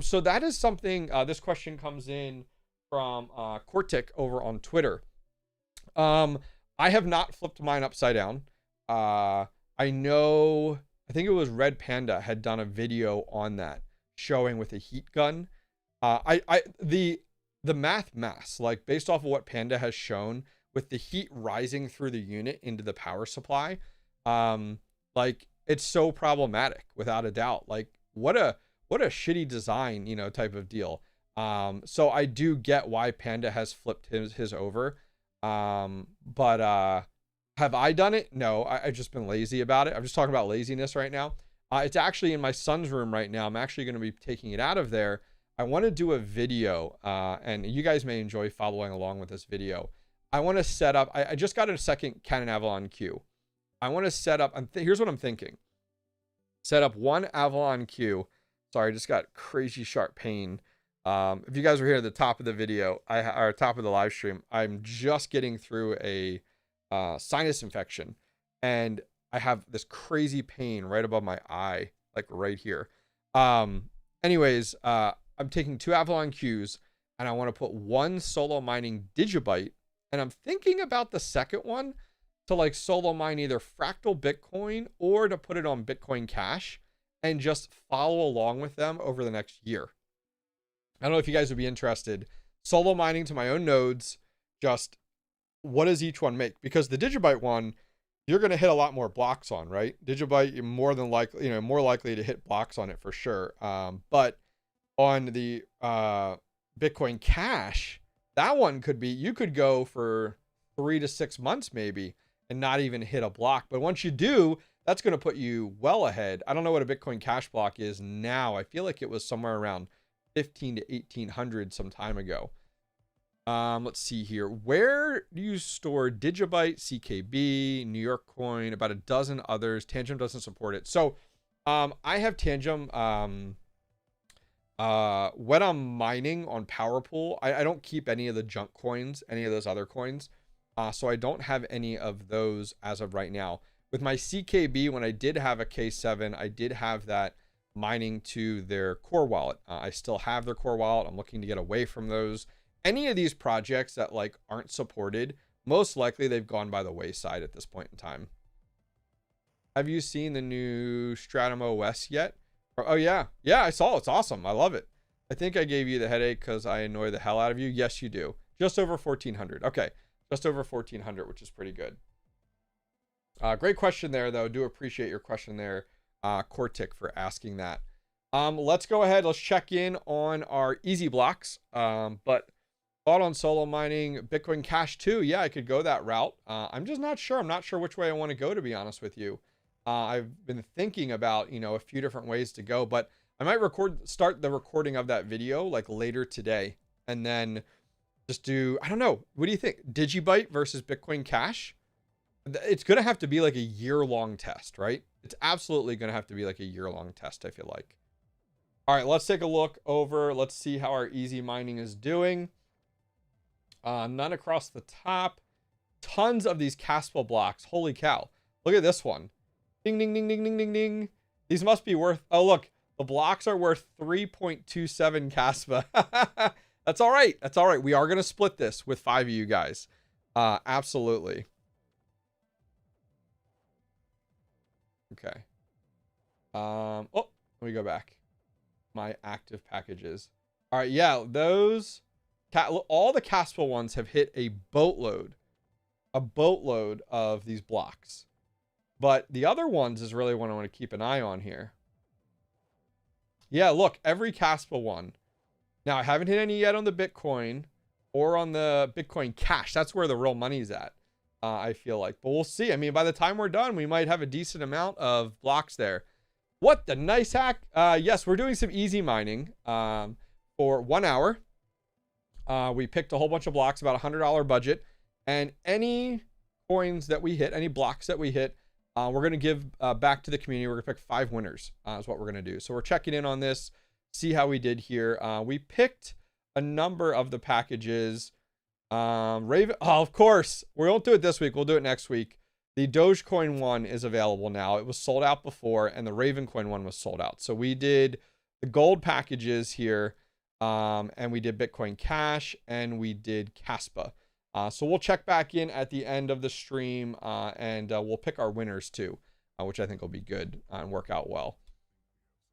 [SPEAKER 1] So that is something, this question comes in from Cortic over on Twitter. I have not flipped mine upside down. I think it was Red Panda had done a video on that, showing with a heat gun. The mass, like based off of what Panda has shown with the heat rising through the unit into the power supply, like it's so problematic without a doubt. Like what a shitty design, type of deal. So I do get why Panda has flipped his over. But have I done it? No, I've just been lazy about it. I'm just talking about laziness right now. It's actually in my son's room right now. I'm actually going to be taking it out of there. I want to do a video, and you guys may enjoy following along with this video. I want to set up, I just got a second Canon Avalon Q. I want to set up, here's what I'm thinking. Set up one Avalon Q. Sorry, I just got crazy sharp pain. If you guys were here at the top of the video, or top of the live stream, I'm just getting through a sinus infection, and I have this crazy pain right above my eye, like right here. Anyways, I'm taking two Avalon Qs, and I want to put one solo mining Digibyte, and I'm thinking about the second one to like solo mine either fractal Bitcoin or to put it on Bitcoin Cash and just follow along with them over the next year. I don't know if you guys would be interested. Solo mining to my own nodes, just what does each one make? Because the Digibyte one, you're going to hit a lot more blocks on, right? Digibyte, you're more than likely, more likely to hit blocks on it for sure. But on the Bitcoin Cash, that one could be, you could go for 3 to 6 months maybe and not even hit a block. But once you do, that's going to put you well ahead. I don't know what a Bitcoin Cash block is now. I feel like it was somewhere around 15 to 1800 some time ago. Let's see here. Where do you store Digibyte, CKB, New York Coin, about a dozen others? Tangent doesn't support it. So I have Tangent. When I'm mining on PowerPool, I don't keep any of the junk coins, any of those other coins. So I don't have any of those as of right now. With my CKB, when I did have a K7, I did have that mining to their core wallet. I still have their core wallet. I'm looking to get away from those. Any of these projects that like aren't supported, most likely they've gone by the wayside at this point in time. Have you seen the new Stratum OS yet? Oh yeah. Yeah, I saw it. It's awesome. I love it. I think I gave you the headache because I annoy the hell out of you. Yes, you do. Just over 1400. Okay. Just over 1400, which is pretty good. Great question there, though. Do appreciate your question there, Cortic, for asking that. Let's go ahead. Let's check in on our easy blocks. But Thought on solo mining Bitcoin Cash too. Yeah, I could go that route. I'm just not sure. I'm not sure which way I want to go, to be honest with you. I've been thinking about, a few different ways to go, but I might start the recording of that video like later today, and then just do, I don't know. What do you think? Digibyte versus Bitcoin Cash? It's going to have to be like a year-long test, right? It's absolutely going to have to be like a year-long test, I feel like. All right, let's take a look over. Let's see how our easy mining is doing. None across the top. Tons of these Caspal blocks. Holy cow. Look at this one. Ding, ding, ding, ding, ding, ding, ding. These must be worth... Oh, look. The blocks are worth 3.27 Caspa. That's all right. That's all right. We are going to split this with 5 of you guys. Absolutely. Okay. Oh, let me go back. My active packages. All right. Yeah, those... all the Caspal ones have hit a boatload of these blocks. But the other ones is really what I want to keep an eye on here. Yeah, look, every Caspal one. Now, I haven't hit any yet on the Bitcoin or on the Bitcoin Cash. That's where the real money's at, I feel like. But we'll see. I mean, by the time we're done, we might have a decent amount of blocks there. What the nice hack? Yes, we're doing some easy mining for 1 hour. We picked a whole bunch of blocks, about $100 budget. And any coins that we hit, any blocks that we hit, we're going to give back to the community. We're going to pick 5 winners is what we're going to do. So we're checking in on this, see how we did here. We picked a number of the packages. Raven, oh, of course, we won't do it this week. We'll do it next week. The Dogecoin one is available now. It was sold out before, and the Ravencoin one was sold out. So we did the gold packages here, and we did Bitcoin Cash, and we did Caspa. So we'll check back in at the end of the stream, and we'll pick our winners too, which I think will be good and work out well.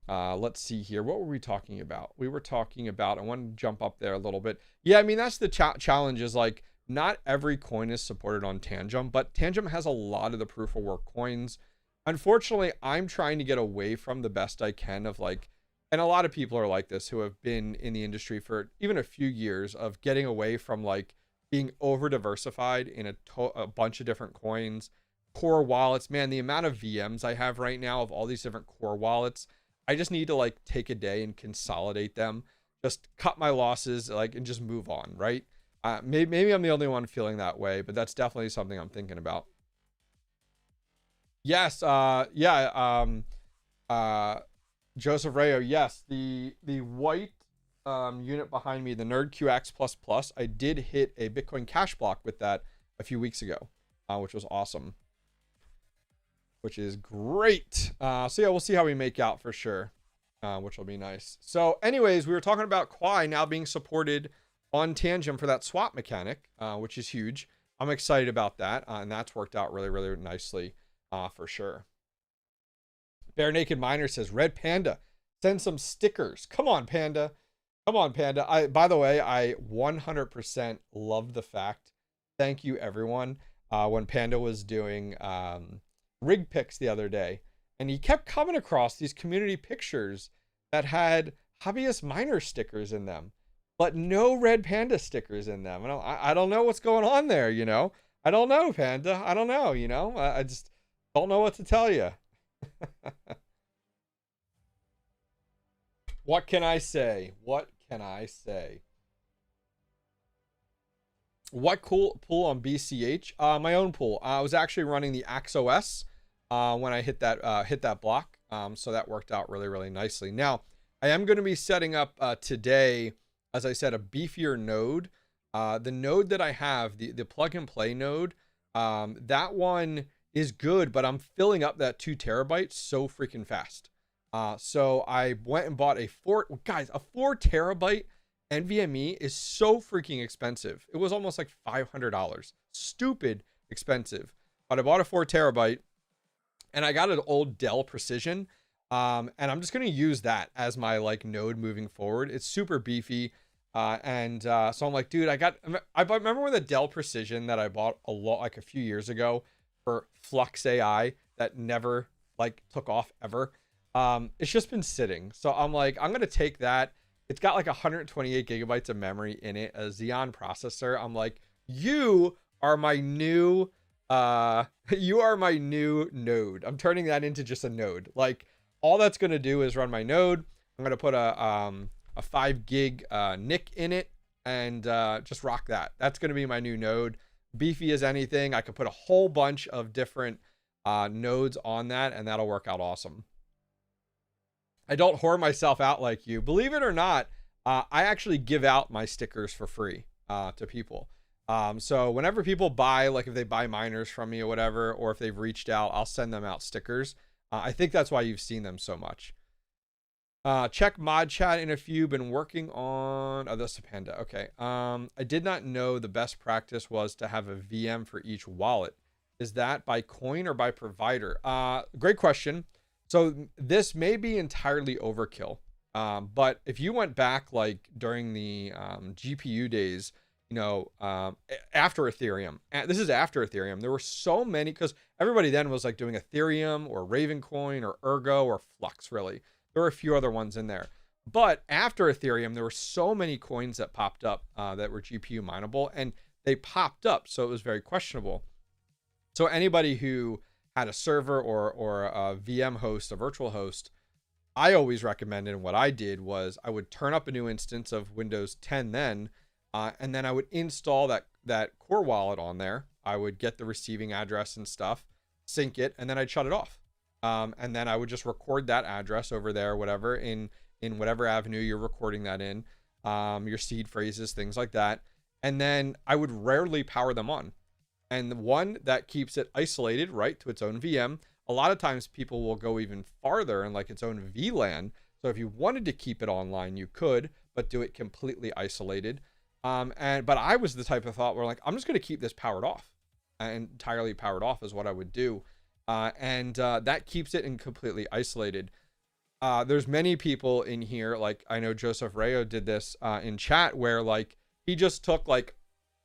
[SPEAKER 1] Let's see here. What were we talking about? We were talking about, I want to jump up there a little bit. Yeah, I mean, that's the challenge is like, not every coin is supported on Tangent, but Tangent has a lot of the proof of work coins. Unfortunately, I'm trying to get away from the best I can of like, and a lot of people are like this who have been in the industry for even a few years, of getting away from like being over diversified in a bunch of different coins, core wallets. Man, the amount of VMs I have right now of all these different core wallets, I just need to like take a day and consolidate them, just cut my losses, like, and just move on, right? Maybe I'm the only one feeling that way, but that's definitely something I'm thinking about. Yes, Joseph Rayo, yes, the white unit behind me, the Nerd QX++, I did hit a Bitcoin Cash block with that a few weeks ago, which was awesome, which is great. So yeah, we'll see how we make out for sure, which will be nice. So anyways, we were talking about Quai now being supported on Tangent for that swap mechanic, which is huge. I'm excited about that, and that's worked out really, really nicely for sure. Bare Naked Miner says, Red Panda, send some stickers. Come on, Panda. Come on, Panda. By the way, I 100% love the fact, thank you everyone, when Panda was doing rig picks the other day, and he kept coming across these community pictures that had Hobbyist Miner stickers in them, but no Red Panda stickers in them. And I don't know what's going on there, you know? I don't know, Panda. I don't know, you know? I just don't know what to tell you. What can I say? What can I say? What cool pool on BCH? My own pool. I was actually running the AXOS when I hit that block. So that worked out really, really nicely. Now, I am going to be setting up today, as I said, a beefier node. The node that I have, the plug and play node, that one is good, but I'm filling up that 2 terabytes so freaking fast. So I went and bought a 4 terabyte NVMe is so freaking expensive. It was almost like $500. Stupid expensive. But I bought a 4 terabyte and I got an old Dell Precision. And I'm just going to use that as my like node moving forward. It's super beefy. So I'm like, dude, I remember when the Dell Precision that I bought like a few years ago for Flux AI that never like took off ever. It's just been sitting. So I'm like, I'm going to take that it's got like 128 gigabytes of memory in it, a Xeon processor. I'm like, you are my new you are my new node. I'm turning that into just a node. Like, all that's going to do is run my node. I'm going to put a 5 gig NIC in it and just rock that. That's going to be my new node. Beefy as anything. I could put a whole bunch of different nodes on that, and that'll work out awesome. I don't whore myself out like you. Believe it or not, I actually give out my stickers for free to people. So whenever people buy, like if they buy miners from me or whatever, or if they've reached out, I'll send them out stickers. I think that's why you've seen them so much. Check mod chat in a few. Been working on, oh, that's a Panda. Okay. I did not know the best practice was to have a VM for each wallet. Is that by coin or by provider? Great question. So this may be entirely overkill. But if you went back like during the GPU days, you know, after Ethereum, this is after Ethereum, there were so many, because everybody then was like doing Ethereum or Ravencoin or Ergo or Flux, really. There were a few other ones in there. But after Ethereum, there were so many coins that popped up that were GPU mineable, and they popped up. So it was very questionable. So anybody who had a server or a VM host, a virtual host, I always recommended, and what I did was I would turn up a new instance of Windows 10 then, and then I would install that core wallet on there. I would get the receiving address and stuff, sync it, and then I'd shut it off. And then I would just record that address over there, whatever, in whatever avenue you're recording that in, your seed phrases, things like that. And then I would rarely power them on. And the one that keeps it isolated, right, to its own VM. A lot of times people will go even farther and like its own VLAN. So if you wanted to keep it online, you could, but do it completely isolated. But I was the type of thought where like, I'm just going to keep this powered off, entirely powered off is what I would do. That keeps it in completely isolated. There's many people in here, like I know Joseph Rayo did this in chat, where like he just took like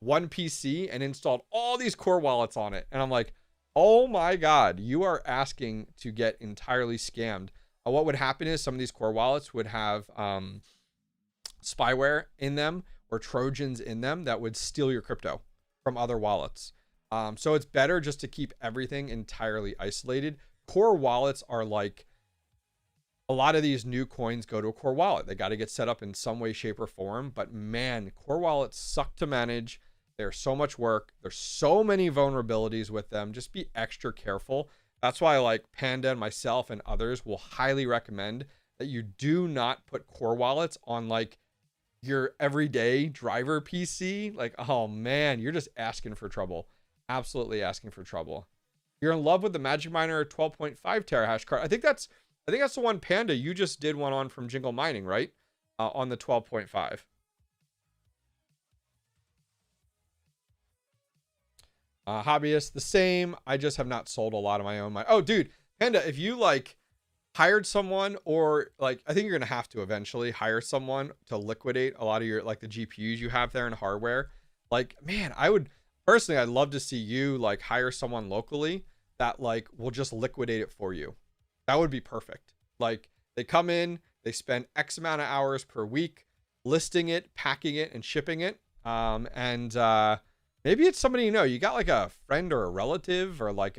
[SPEAKER 1] one PC and installed all these core wallets on it. And I'm like, oh my God, you are asking to get entirely scammed. What would happen is some of these core wallets would have spyware in them or Trojans in them that would steal your crypto from other wallets. So it's better just to keep everything entirely isolated. Core wallets are like, a lot of these new coins go to a core wallet. They got to get set up in some way, shape, or form. But man, core wallets suck to manage. They're so much work. There's so many vulnerabilities with them. Just be extra careful. That's why like Panda and myself and others will highly recommend that you do not put core wallets on like your everyday driver PC. Like, oh man, you're just asking for trouble. Absolutely asking for trouble. You're in love with the Magic Miner 12.5 terahash card. I think that's the one, Panda, you just did one on from Jingle Mining, right? On the 12.5. Hobbyist, the same. I just have not sold a lot of my own. Oh, dude, Panda, if you like hired someone, or like, I think you're gonna have to eventually hire someone to liquidate a lot of your like the GPUs you have there and hardware. Like, man, I would personally, I'd love to see you like hire someone locally that like will just liquidate it for you. That would be perfect. Like, they come in, they spend X amount of hours per week listing it, packing it, and shipping it. Maybe it's somebody, you know, you got like a friend or a relative or like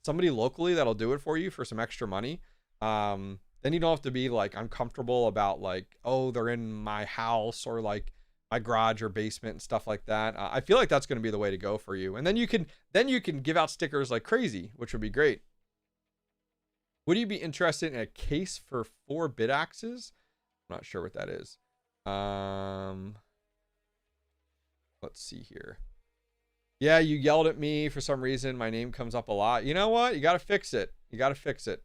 [SPEAKER 1] somebody locally that'll do it for you for some extra money. Then you don't have to be like uncomfortable about like, oh, they're in my house or like my garage or basement and stuff like that. I feel like that's going to be the way to go for you. And then you can give out stickers like crazy, which would be great. Would you be interested in a case for 4 bit axes? I'm not sure what that is. Let's see here. Yeah, you yelled at me for some reason. My name comes up a lot. You know what? You got to fix it. You got to fix it.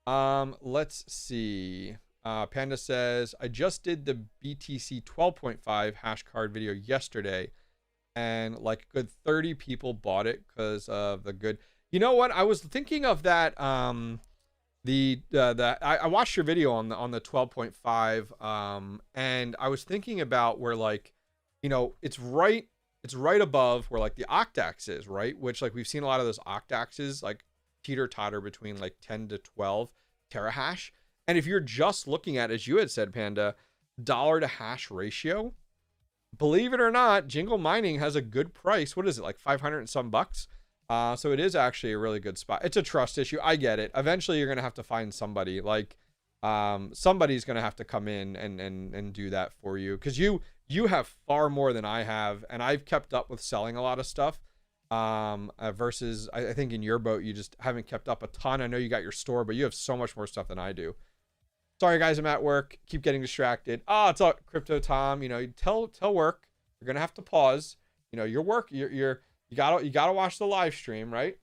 [SPEAKER 1] Let's see. Panda says, I just did the BTC 12.5 hash card video yesterday, and like a good 30 people bought it because of the good. You know what? I was thinking of that. I watched your video on the 12.5, and I was thinking about where like, you know, it's right above where like the octax is, right? Which like we've seen a lot of those octaxes like teeter totter between like 10 to 12 terahash. And if you're just looking at, as you had said, Panda, dollar to hash ratio, believe it or not, Jingle Mining has a good price. What is it, like 500 and some bucks? So it is actually a really good spot. It's a trust issue. I get it. Eventually you're going to have to find somebody, like somebody's going to have to come in and do that for you, because you have far more than I have, and I've kept up with selling a lot of stuff. Versus I think in your boat, you just haven't kept up a ton. I know you got your store, but you have so much more stuff than I do. Sorry guys, I'm at work, keep getting distracted. It's all Crypto Tom, you know, tell work, you're going to have to pause, you know, your work, you gotta watch the live stream, right?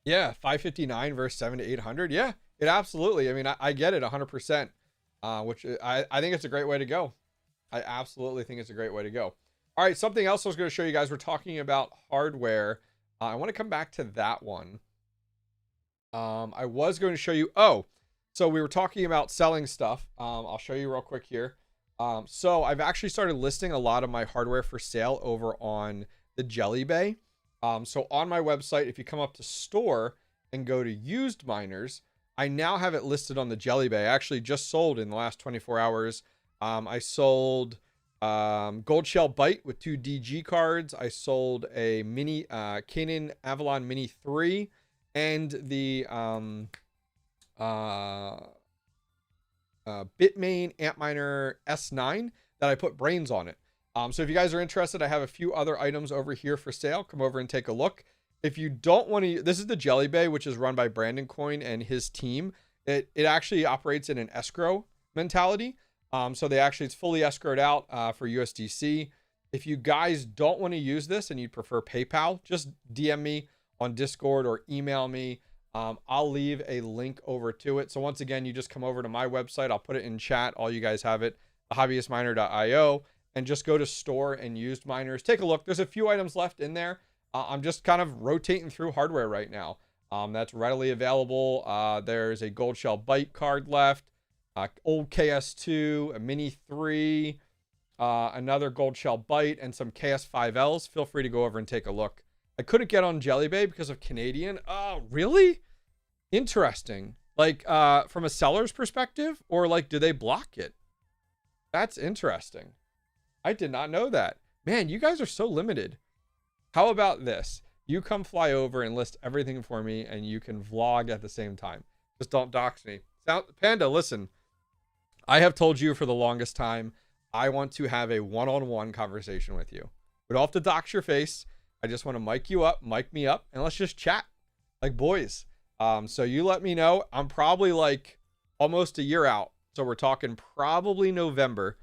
[SPEAKER 1] Yeah. 559 versus 7 to 800. Yeah, it absolutely. I mean, I get it 100%, which I think it's a great way to go. I absolutely think it's a great way to go. All right, something else I was going to show you guys. We're talking about hardware. I want to come back to that one. I was going to show you. So we were talking about selling stuff. I'll show you real quick here. So I've actually started listing a lot of my hardware for sale over on the Jelly Bay. So on my website, if you come up to store and go to used miners, I now have it listed on the Jelly Bay. I actually just sold in the last 24 hours. I sold Gold Shell Byte with 2 DG cards. I sold a mini Canon Avalon Mini 3 and the Bitmain Antminer S9 that I put brains on it. So if you guys are interested, I have a few other items over here for sale. Come over and take a look. If you don't want to, this is the Jelly Bay, which is run by Brandon Coin and his team. It actually operates in an escrow mentality. So it's fully escrowed out for USDC. If you guys don't want to use this and you'd prefer PayPal, just DM me on Discord or email me. I'll leave a link over to it. So once again, you just come over to my website. I'll put it in chat. All you guys have it, hobbyistminer.io, and just go to store and used miners. Take a look. There's a few items left in there. I'm just kind of rotating through hardware right now. That's readily available. There's a Gold Shell Byte card left. Old KS2, a Mini 3, another Gold Shell Byte, and some KS5Ls. Feel free to go over and take a look. I couldn't get on Jelly Bay because of Canadian. Oh, really? Interesting. Like, from a seller's perspective, or like, do they block it? That's interesting. I did not know that. Man, you guys are so limited. How about this? You come fly over and list everything for me, and you can vlog at the same time. Just don't dox me. Panda, listen. I have told you for the longest time, I want to have a one-on-one conversation with you. We don't have to dox your face. I just want to mic you up, mic me up, and let's just chat like boys. So you let me know. I'm probably like almost a year out. So we're talking probably November,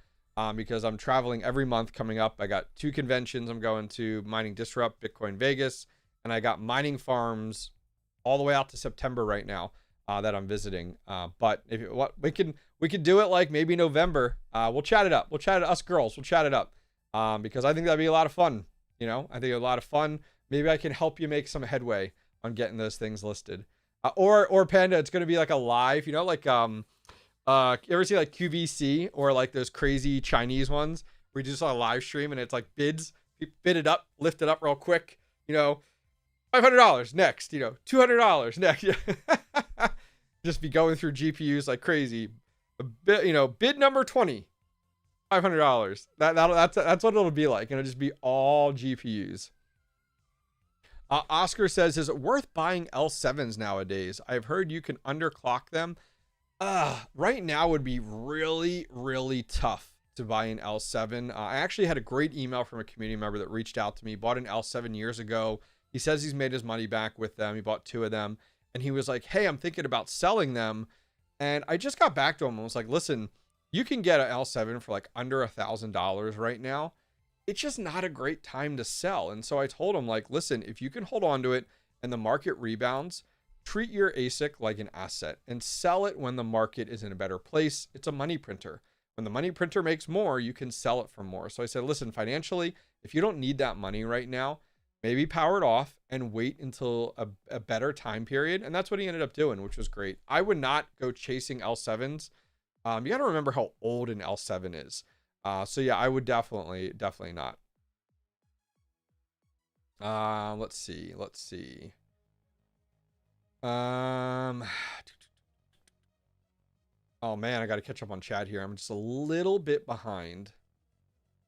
[SPEAKER 1] because I'm traveling every month coming up. I got 2 conventions. I'm going to Mining Disrupt, Bitcoin Vegas, and I got mining farms all the way out to September right now. That I'm visiting. But if you, what we can do it like maybe November. We'll chat it up. We'll chat it, us girls. We'll chat it up. Because I think that'd be a lot of fun. You know, I think a lot of fun. Maybe I can help you make some headway on getting those things listed. Or Panda, it's gonna be like a live. You know, like you ever see like QVC or like those crazy Chinese ones where you just saw a live stream and it's like bids, you bid it up, lift it up real quick. You know, $500 next. You know, $200 next. Just be going through GPUs like crazy. A bit, you know, bid number 20, $500. That's what it'll be like. It'll just be all GPUs. Oscar says, is it worth buying L7s nowadays? I've heard you can underclock them. Right now would be really, really tough to buy an L7. I actually had a great email from a community member that reached out to me, bought an L7 years ago. He says he's made his money back with them. He bought 2 of them. And he was like, hey, I'm thinking about selling them. And I just got back to him and was like, listen, you can get an L7 for like under $1,000 right now. It's just not a great time to sell. And so I told him, like, listen, if you can hold on to it and the market rebounds, treat your ASIC like an asset and sell it when the market is in a better place. It's a money printer. When the money printer makes more, you can sell it for more. So I said, listen, financially, if you don't need that money right now, maybe power it off and wait until a better time period. And that's what he ended up doing, which was great. I would not go chasing L7s. You got to remember how old an L7 is. So yeah, I would definitely not. Let's see. Oh man, I got to catch up on chat here. I'm just a little bit behind.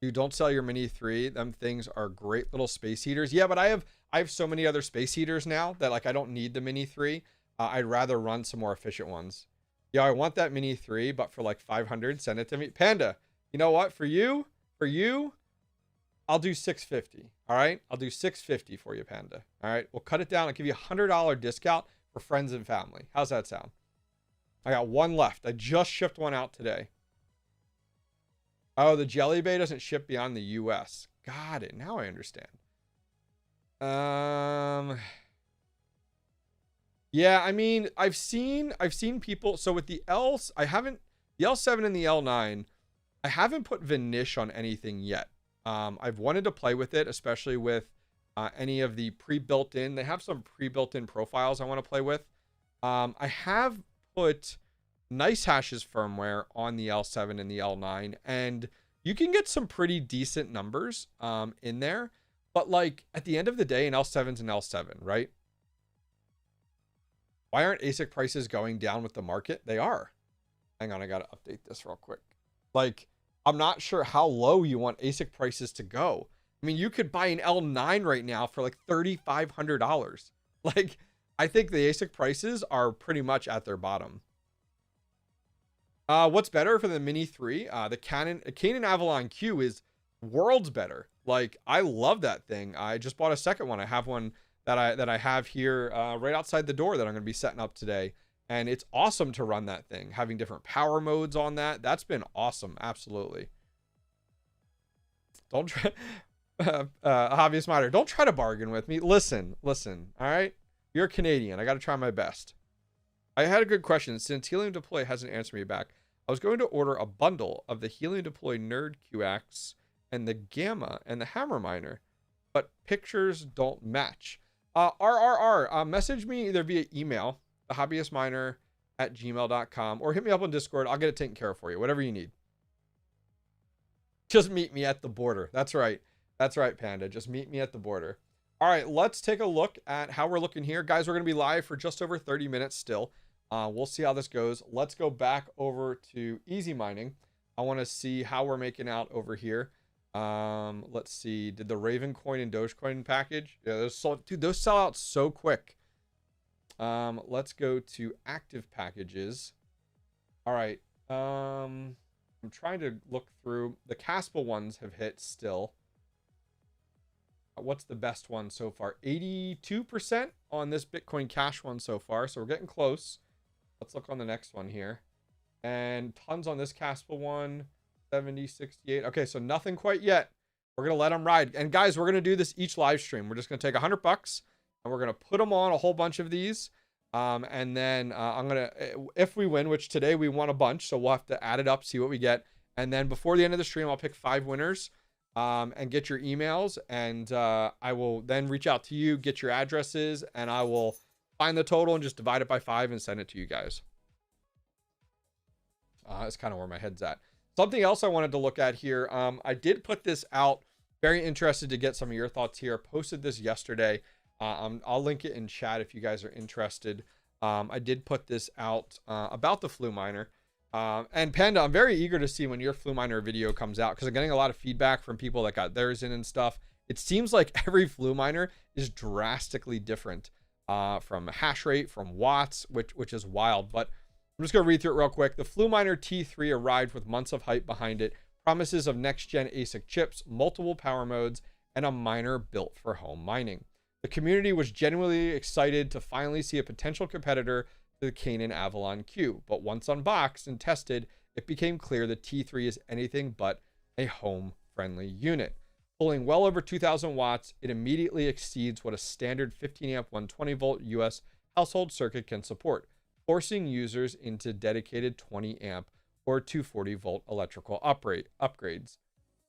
[SPEAKER 1] Dude, don't sell your Mini 3. Them things are great little space heaters. Yeah, but I have so many other space heaters now that like I don't need the Mini 3. I'd rather run some more efficient ones. Yeah, I want that Mini 3, but for like 500, send it to me. Panda, you know what? For you, I'll do 650. All right? I'll do 650 for you, Panda. All right? We'll cut it down. I'll give you a $100 discount for friends and family. How's that sound? I got one left. I just shipped one out today. Oh, the Jelly Bay doesn't ship beyond the US. Got it. Now I understand. Yeah, I mean, I've seen people. So with the the L7 and the L9, I haven't put Vanish on anything yet. I've wanted to play with it, especially with any of the pre-built in. They have some pre-built in profiles I want to play with. I have put Nice Hash's firmware on the L7 and the L9, and you can get some pretty decent numbers in there. But like at the end of the day, an L7's an L7, right? Why aren't ASIC prices going down with the market? They are. Hang on, I gotta update this real quick. Like, I'm not sure how low you want ASIC prices to go. I mean, you could buy an L9 right now for like $3,500. Like, I think the ASIC prices are pretty much at their bottom. What's better for the Mini 3? The Canon Avalon Q is worlds better. Like, I love that thing. I just bought a second one. I have one that I have here right outside the door that I'm going to be setting up today. And it's awesome to run that thing. Having different power modes on that. That's been awesome. Absolutely. Don't try... Hobbyist Miner, don't try to bargain with me. Listen. All right? You're Canadian. I got to try my best. I had a good question. Since Helium Deploy hasn't answered me back, I was going to order a bundle of the Helium Deploy Nerd QX and the Gamma and the Hammer Miner, but pictures don't match. Message me either via email, thehobbyistminer@gmail.com, or hit me up on Discord. I'll get it taken care of for you. Whatever you need. Just meet me at the border. That's right. That's right, Panda. Just meet me at the border. All right, let's take a look at how we're looking here. Guys, we're going to be live for just over 30 minutes still. We'll see how this goes. Let's go back over to easy mining. I want to see how we're making out over here. Let's see. Did the Raven coin and Dogecoin package? Yeah, those sell out so quick. Let's go to active packages. All right. I'm trying to look through. The Caspal ones have hit still. What's the best one so far? 82% on this Bitcoin Cash one so far. So we're getting close. Let's look on the next one here. And tons on this Caspal one. 70, 68. Okay, so nothing quite yet. We're going to let them ride. And guys, we're going to do this each live stream. We're just going to take $100 and we're going to put them on a whole bunch of these. And then I'm going to, if we win, which today we won a bunch, so we'll have to add it up, see what we get. And then before the end of the stream, I'll pick 5 winners and get your emails. And I will then reach out to you, get your addresses, and I will find the total and just divide it by 5 and send it to you guys. That's kind of where my head's at. Something else I wanted to look at here. I did put this out. Very interested to get some of your thoughts here. Posted this yesterday. I'll link it in chat if you guys are interested. I did put this out about the Flu Miner. And Panda, I'm very eager to see when your Flu Miner video comes out because I'm getting a lot of feedback from people that got theirs in and stuff. It seems like every Flu Miner is drastically different from hash rate, from watts, which is wild. But I'm just going to read through it real quick. The Flu Miner T3 arrived with months of hype behind it, promises of next-gen ASIC chips, multiple power modes, and a miner built for home mining. The community was genuinely excited to finally see a potential competitor to the Canaan Avalon Q, but once unboxed and tested, it became clear the T3 is anything but a home-friendly unit. Pulling well over 2,000 watts, it immediately exceeds what a standard 15-amp 120-volt US household circuit can support, forcing users into dedicated 20-amp or 240-volt electrical upgrades.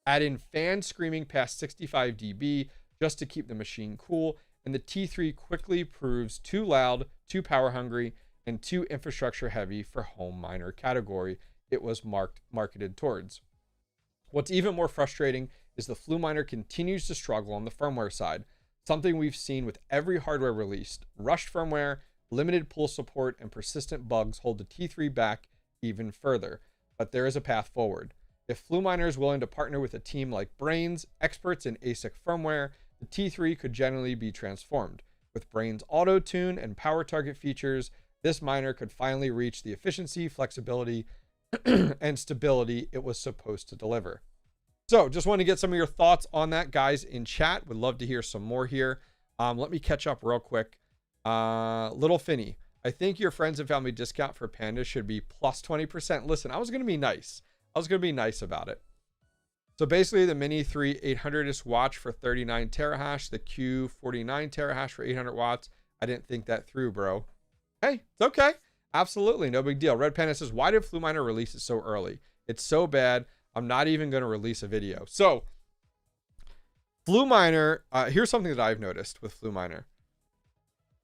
[SPEAKER 1] Add in fans screaming past 65 dB just to keep the machine cool, and the T3 quickly proves too loud, too power hungry, and too infrastructure heavy for home miner category it was marketed towards. What's even more frustrating is the Flu Miner continues to struggle on the firmware side, something we've seen with every hardware released. Rushed firmware, limited pull support, and persistent bugs hold the T3 back even further, but there is a path forward. If Flueminer is willing to partner with a team like Brains, experts in ASIC firmware, the T3 could generally be transformed. With Brains auto-tune and power target features, this miner could finally reach the efficiency, flexibility, and stability it was supposed to deliver. So just want to get some of your thoughts on that, guys, in chat. Would love to hear some more here. Let me catch up real quick. Little Finny, I think your friends and family discount for Panda should be plus 20%. Listen, I was going to be nice. I was going to be nice about it. So basically the Mini 3 800ist watch for 39 terahash, the Q 49 terahash for 800 watts. I didn't think that through, bro. Hey, it's okay. Absolutely. No big deal. Red Panda says, why did Flueminer release it so early? It's so bad. I'm not even going to release a video. So Flueminer, here's something that I've noticed with Flueminer.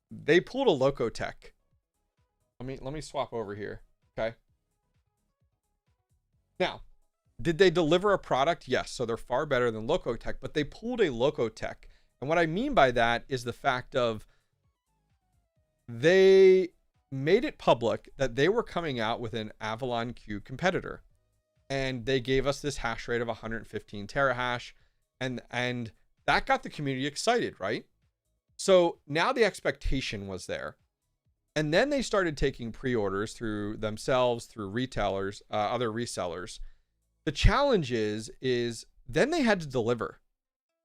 [SPEAKER 1] They pulled a Loco Tech. Let me swap over here. Okay. Now, did they deliver a product? Yes. So they're far better than Loco Tech, but they pulled a Loco Tech. And what I mean by that is the fact of they made it public that they were coming out with an Avalon Q competitor. And they gave us this hash rate of 115 terahash. And that got the community excited, right? So now the expectation was there. And then they started taking pre-orders through themselves, through retailers, other resellers. The challenge is then they had to deliver.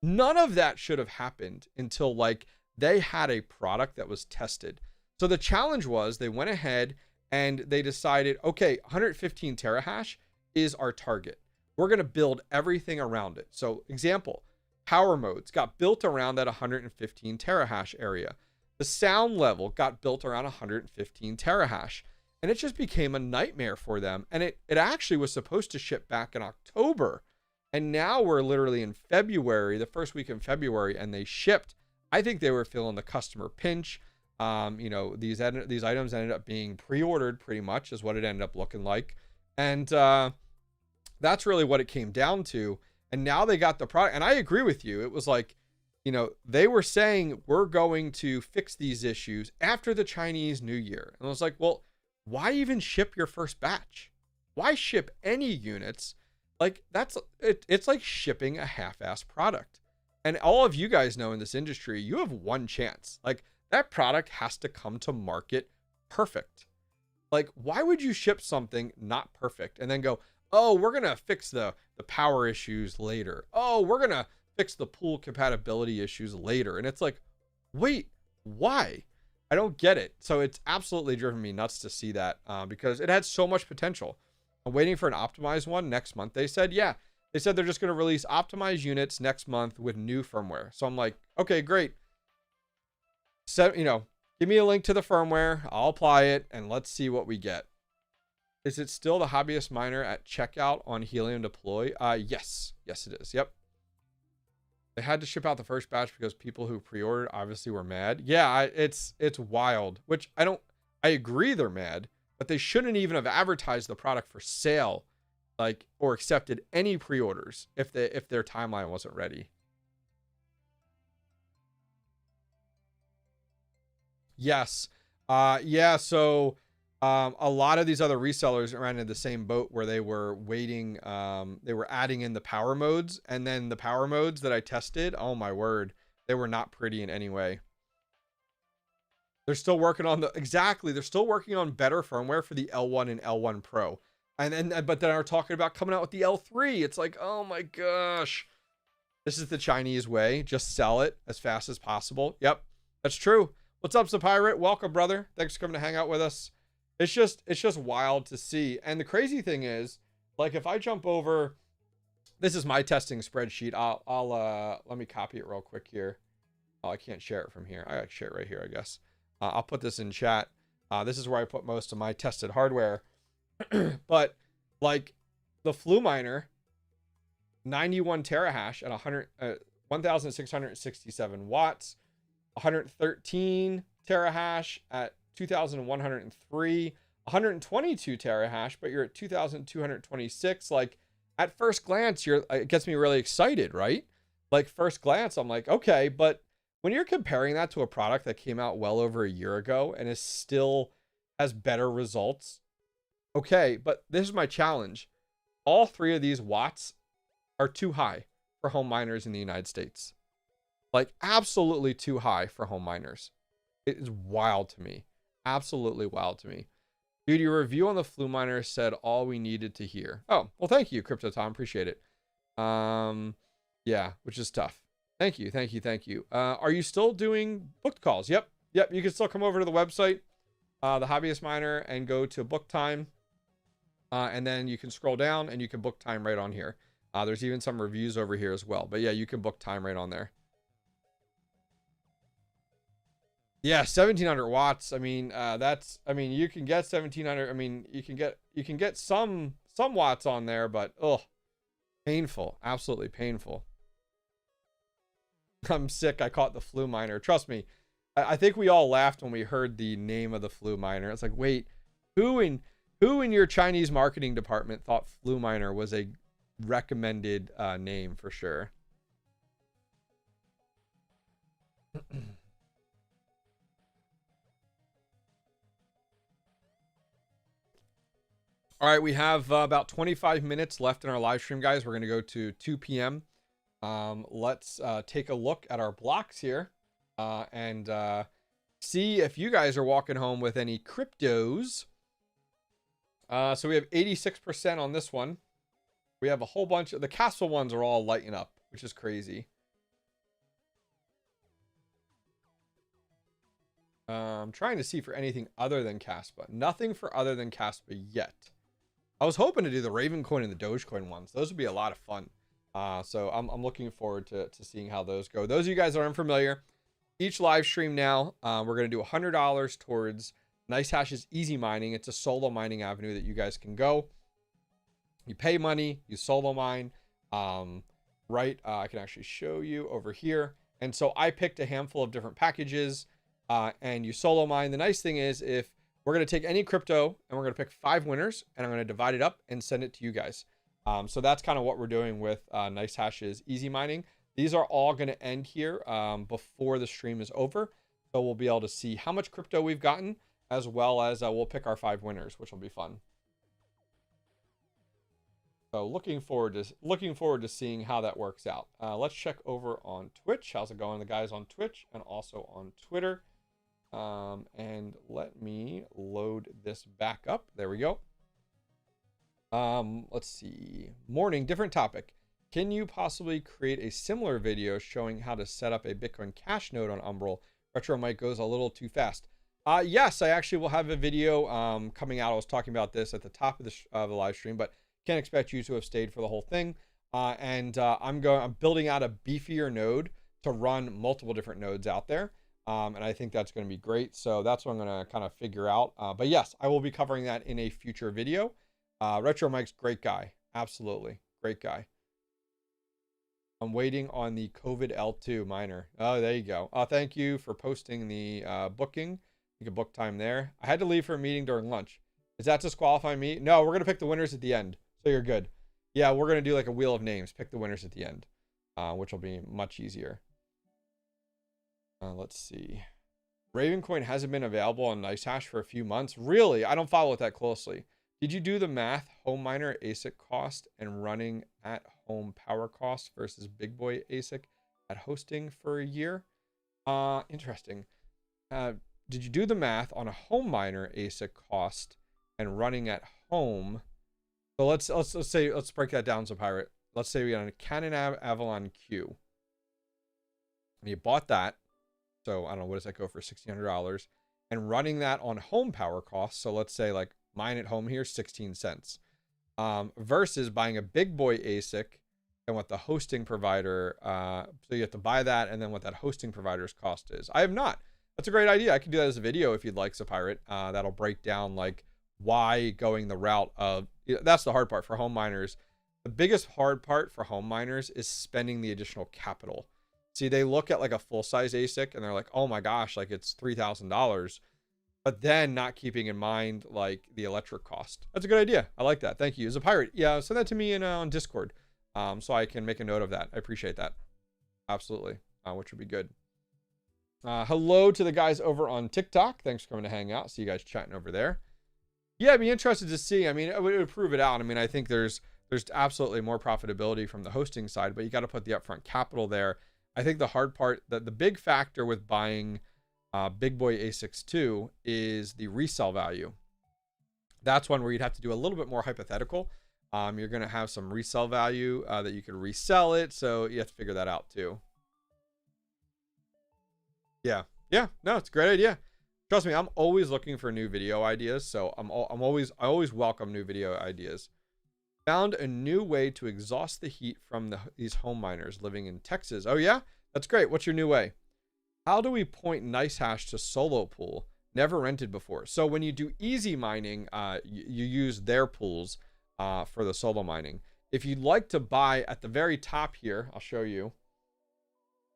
[SPEAKER 1] None of that should have happened until like they had a product that was tested. So the challenge was they went ahead and they decided, okay, 115 terahash is our target. We're going to build everything around it. So example, power modes got built around that 115 terahash area. The sound level got built around 115 terahash. And it just became a nightmare for them. And it actually was supposed to ship back in October. And now we're literally in February, the first week in February, and they shipped. I think they were feeling the customer pinch. You know, these items ended up being pre-ordered pretty much is what it ended up looking like. And that's really what it came down to. And now they got the product. And I agree with you. It was like, you know, they were saying we're going to fix these issues after the Chinese New Year. And I was like, well, why even ship your first batch? Why ship any units? Like it's like shipping a half-ass product. And all of you guys know in this industry, you have one chance. Like that product has to come to market perfect. Like why would you ship something not perfect and then go, oh, we're going to fix the power issues later. Oh, we're going to fix the pool compatibility issues later. And it's like, wait, why? I don't get it. So it's absolutely driven me nuts to see that because it had so much potential. I'm waiting for an optimized one next month. They said, yeah, they said they're just going to release optimized units next month with new firmware. So I'm like, okay, great. So, you know, give me a link to the firmware. I'll apply it and let's see what we get. Is it still the Hobbyist miner at checkout on Helium Deploy? Yes. Yes, it is. Yep. They had to ship out the first batch because people who pre-ordered obviously were mad. Yeah, it's wild, which I agree they're mad, but they shouldn't even have advertised the product for sale, like, or accepted any pre-orders if their timeline wasn't ready. Yes. Yeah, so a lot of these other resellers ran in the same boat where they were waiting. They were adding in the power modes, and then the power modes that I tested, oh my word, they were not pretty in any way. They're still working on they're still working on better firmware for the L1 and L1 Pro. But then they're talking about coming out with the L3. It's like, oh my gosh, this is the Chinese way. Just sell it as fast as possible. Yep, that's true. What's up, Sapirate? Welcome, brother. Thanks for coming to hang out with us. It's just wild to see. And the crazy thing is, like, if I jump over, this is my testing spreadsheet. I'll let me copy it real quick here. Oh, I can't share it from here. I gotta share it right here, I guess. I'll put this in chat. This is where I put most of my tested hardware. But like the Flueminer, 91 terahash at 1,667 watts, 113 terahash at 2,103, 122 terahash, but you're at 2,226. Like at first glance, it gets me really excited, right? Like first glance, I'm like, okay, but when you're comparing that to a product that came out well over a year ago and is still has better results, Okay, but this is my challenge. All three of these watts are too high for home miners in the United States. Like, absolutely too high for home miners. It is wild to me. Absolutely wild to me. Dude, your review on the Flu Miner said all we needed to hear. Oh, well, thank you, Crypto Tom. Appreciate it. Yeah, which is tough. Thank you, thank you, thank you. Are you still doing booked calls? Yep, yep. You can still come over to the website, the Hobbyist Miner, and go to book time. And then you can scroll down and you can book time right on here. There's even some reviews over here as well. But yeah, you can book time right on there. Yeah, 1700 watts. I mean, you can get 1700. I mean, you can get some watts on there, but painful. Absolutely painful. I'm sick. I caught the Flu Miner. Trust me. I think we all laughed when we heard the name of the Flu Miner. It's like, wait, who in your Chinese marketing department thought Flu Miner was a recommended name for sure? All right, we have about 25 minutes left in our live stream, guys. We're going to go to 2 p.m. Let's take a look at our blocks here and see if you guys are walking home with any cryptos. So we have 86% on this one. We have a whole bunch of the Castle ones are all lighting up, which is crazy. I'm trying to see for anything other than Caspa. Nothing for other than Caspa yet. I was hoping to do the Ravencoin and the Dogecoin ones. Those would be a lot of fun. So I'm looking forward to seeing how those go. Those of you guys that are unfamiliar, each live stream now, we're going to do $100 towards NiceHash's easy mining. It's a solo mining avenue that you guys can go. You pay money, you solo mine. Right, I can actually show you over here. And so I picked a handful of different packages and you solo mine. The nice thing is if we're going to take any crypto and we're going to pick 5 winners and I'm going to divide it up and send it to you guys. So that's kind of what we're doing with NiceHash's easy mining. These are all going to end here before the stream is over. So we'll be able to see how much crypto we've gotten, as well as we'll pick our 5 winners, which will be fun. So looking forward to seeing how that works out. Let's check over on Twitch. How's it going, the guys on Twitch and also on Twitter? And let me load this back up. There we go. Let's see. Morning, different topic. Can you possibly create a similar video showing how to set up a Bitcoin Cash node on Umbrel? Retro Mike goes a little too fast. Yes, I actually will have a video coming out. I was talking about this at the top of the live stream, but can't expect you to have stayed for the whole thing. I'm building out a beefier node to run multiple different nodes out there. And I think that's going to be great. So that's what I'm going to kind of figure out. But yes, I will be covering that in a future video. Retro Mike's great guy. Absolutely. Great guy. I'm waiting on the COVID L2 miner. Oh, there you go. Thank you for posting the booking. You can book time there. I had to leave for a meeting during lunch. Does that disqualify me? No, we're going to pick the winners at the end. So you're good. Yeah, we're going to do like a wheel of names. Pick the winners at the end, which will be much easier. Let's see. Ravencoin hasn't been available on NiceHash for a few months. Really? I don't follow it that closely. Did you do the math? Home miner ASIC cost and running at home power cost versus big boy ASIC at hosting for a year? Interesting. Did you do the math on a home miner ASIC cost and running at home? So let's break that down, Pirate. Let's say we got a Canon Avalon Q. And you bought that. So I don't know, what does that go for? $1,600. And running that on home power costs. So let's say like mine at home here, 16 cents. Versus buying a big boy ASIC and what the hosting provider, so you have to buy that and then what that hosting provider's cost is. I have not. That's a great idea. I can do that as a video if you'd like, Pirate. That'll break down like why going the route of, that's the hard part for home miners. The biggest hard part for home miners is spending the additional capital. See, they look at like a full-size ASIC and they're like, oh my gosh, like it's $3,000. But then not keeping in mind like the electric cost. That's a good idea. I like that. Thank you. As a pirate, yeah, send that to me on Discord, so I can make a note of that. I appreciate that. Absolutely, which would be good. Hello to the guys over on TikTok. Thanks for coming to hang out. See you guys chatting over there. Yeah, I'd be interested to see. I mean, it would prove it out. I mean, I think there's absolutely more profitability from the hosting side, but you got to put the upfront capital there. I think the hard part, that the big factor with buying big boy ASICs too, is the resale value. That's one where you'd have to do a little bit more hypothetical. You're going to have some resale value that you could resell it. So you have to figure that out too. Yeah. Yeah. No, it's a great idea. Trust me, I'm always looking for new video ideas. So I always welcome new video ideas. Found a new way to exhaust the heat from these home miners living in Texas. Oh yeah? That's great. What's your new way? How do we point NiceHash to solo pool? Never rented before. So when you do easy mining, you use their pools for the solo mining. If you'd like to buy at the very top here, I'll show you.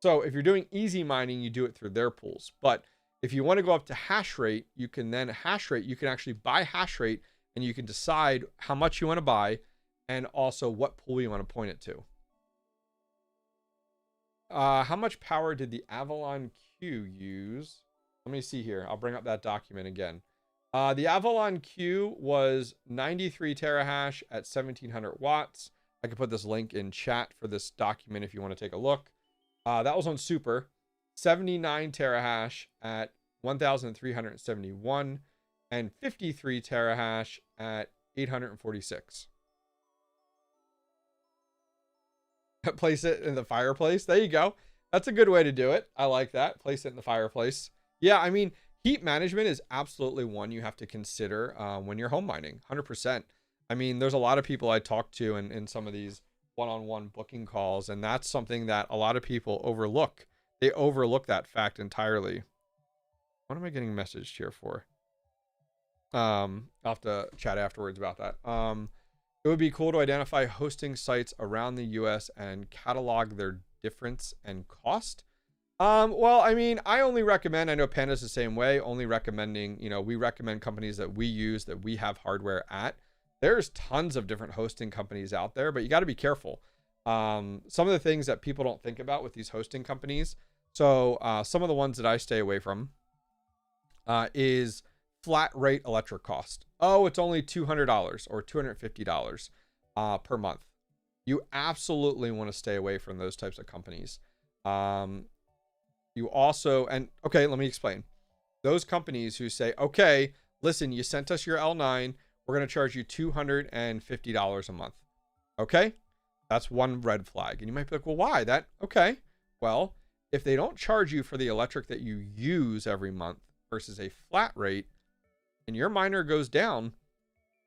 [SPEAKER 1] So if you're doing easy mining, you do it through their pools. But if you want to go up to hash rate, you can actually buy hash rate, and you can decide how much you want to buy and also what pool you want to point it to. How much power did the Avalon Q use? Let me see here. I'll bring up that document again. The Avalon Q was 93 terahash at 1700 watts. I could put this link in chat for this document if you want to take a look. That was on Super. 79 terahash at 1371 and 53 terahash at 846. Place it in the fireplace. There you go. That's a good way to do it. I like that. Place it in the fireplace. Yeah, I mean, heat management is absolutely one you have to consider when you're home mining. 100%. I mean, there's a lot of people I talk to in some of these one-on-one booking calls, and that's something that a lot of people overlook. They overlook that fact entirely. What am I getting messaged here for? I'll have to chat afterwards about that. It would be cool to identify hosting sites around the US and catalog their difference and cost. Well, I mean, I only recommend, I know Panda's the same way, only recommending, we recommend companies that we use, that we have hardware at. There's tons of different hosting companies out there, but you got to be careful. Some of the things that people don't think about with these hosting companies. So some of the ones that I stay away from is flat rate electric cost. Oh, it's only $200 or $250 per month. You absolutely want to stay away from those types of companies. You also, okay, let me explain. Those companies who say, okay, listen, you sent us your L9, we're going to charge you $250 a month. Okay, that's one red flag. And you might be like, well, why that? Okay, well, if they don't charge you for the electric that you use every month versus a flat rate, and your miner goes down,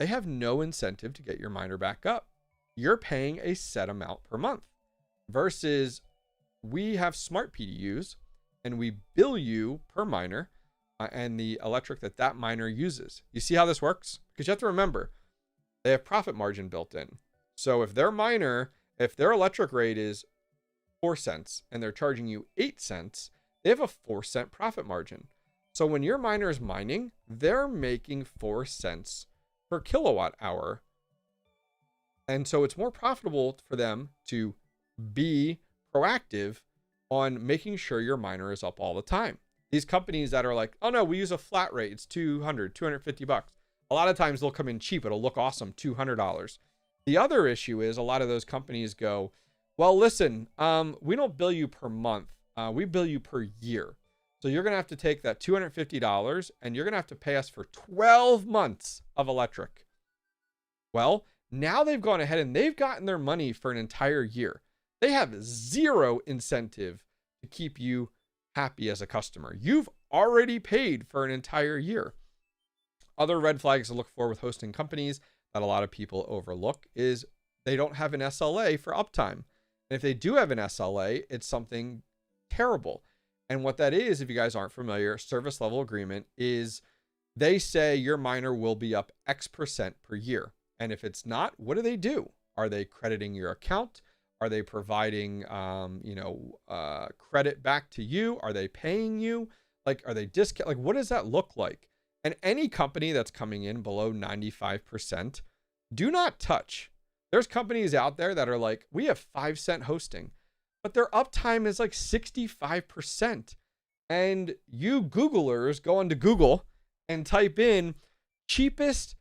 [SPEAKER 1] they have no incentive to get your miner back up. You're paying a set amount per month versus we have smart PDUs and we bill you per miner and the electric that miner uses. You see how this works? Because you have to remember, they have profit margin built in. So if their electric rate is 4 cents and they're charging you 8 cents, they have a 4-cent profit margin. So when your miner is mining, they're making 4 cents per kilowatt hour. And so it's more profitable for them to be proactive on making sure your miner is up all the time. These companies that are like, oh no, we use a flat rate, it's $250. A lot of times they'll come in cheap, it'll look awesome, $200. The other issue is a lot of those companies go, well, listen, we don't bill you per month, we bill you per year. So you're going to have to take that $250 and you're going to have to pay us for 12 months of electric. Well, now they've gone ahead and they've gotten their money for an entire year. They have zero incentive to keep you happy as a customer. You've already paid for an entire year. Other red flags to look for with hosting companies that a lot of people overlook is they don't have an SLA for uptime. And if they do have an SLA, it's something terrible. And what that is, if you guys aren't familiar, service level agreement is they say your miner will be up X% per year. And if it's not, what do? Are they crediting your account? Are they providing, credit back to you? Are they paying you? Like, are they discount? Like, what does that look like? And any company that's coming in below 95%, do not touch. There's companies out there that are like, we have 5-cent hosting, but their uptime is like 65%. And you Googlers go onto Google and type in cheapest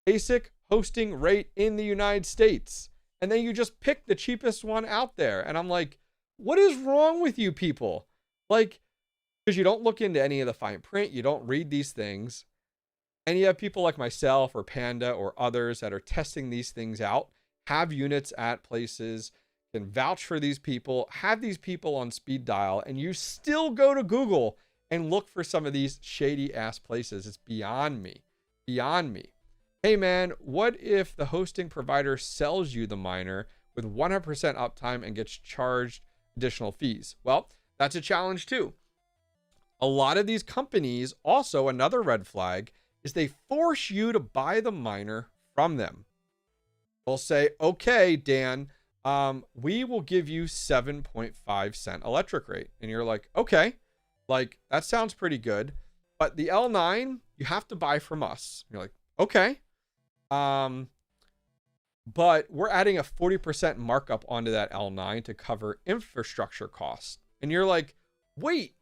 [SPEAKER 1] ASIC hosting rate in the United States. And then you just pick the cheapest one out there. And I'm like, what is wrong with you people? Like, because you don't look into any of the fine print, you don't read these things. And you have people like myself or Panda or others that are testing these things out, have units at places, can vouch for these people, have these people on speed dial, and you still go to Google and look for some of these shady ass places. It's beyond me. Beyond me. Hey man, what if the hosting provider sells you the miner with 100% uptime and gets charged additional fees? Well, that's a challenge too. A lot of these companies, also another red flag, is they force you to buy the miner from them. They'll say, okay, Dan, we will give you 7.5 cent electric rate. And you're like, okay, like that sounds pretty good. But the L9, you have to buy from us. You're like, okay. But we're adding a 40% markup onto that L9 to cover infrastructure costs. And you're like, wait,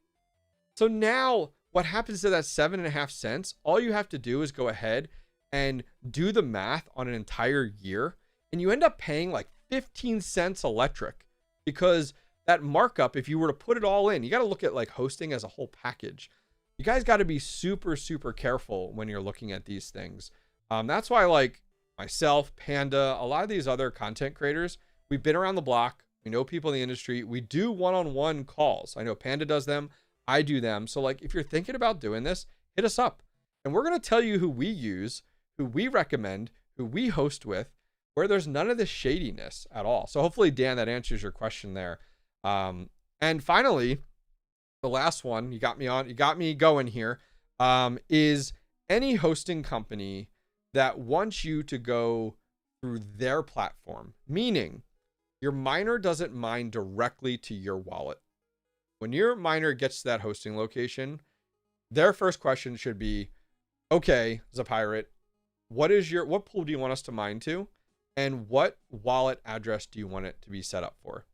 [SPEAKER 1] so now what happens to that 7.5 cents? All you have to do is go ahead and do the math on an entire year, and you end up paying like 15 cents electric, because that markup, if you were to put it all in, you got to look at like hosting as a whole package. You guys got to be super, super careful when you're looking at these things. That's why like myself, Panda, a lot of these other content creators, we've been around the block. We know people in the industry. We do one-on-one calls. I know Panda does them. I do them. So like, if you're thinking about doing this, hit us up and we're going to tell you who we use, who we recommend, who we host with, where there's none of this shadiness at all. So hopefully, Dan, that answers your question there. And finally, the last one, you got me going here, is any hosting company that wants you to go through their platform, meaning your miner doesn't mine directly to your wallet. When your miner gets to that hosting location, their first question should be, okay, Zapirate, what pool do you want us to mine to? And what wallet address do you want it to be set up for?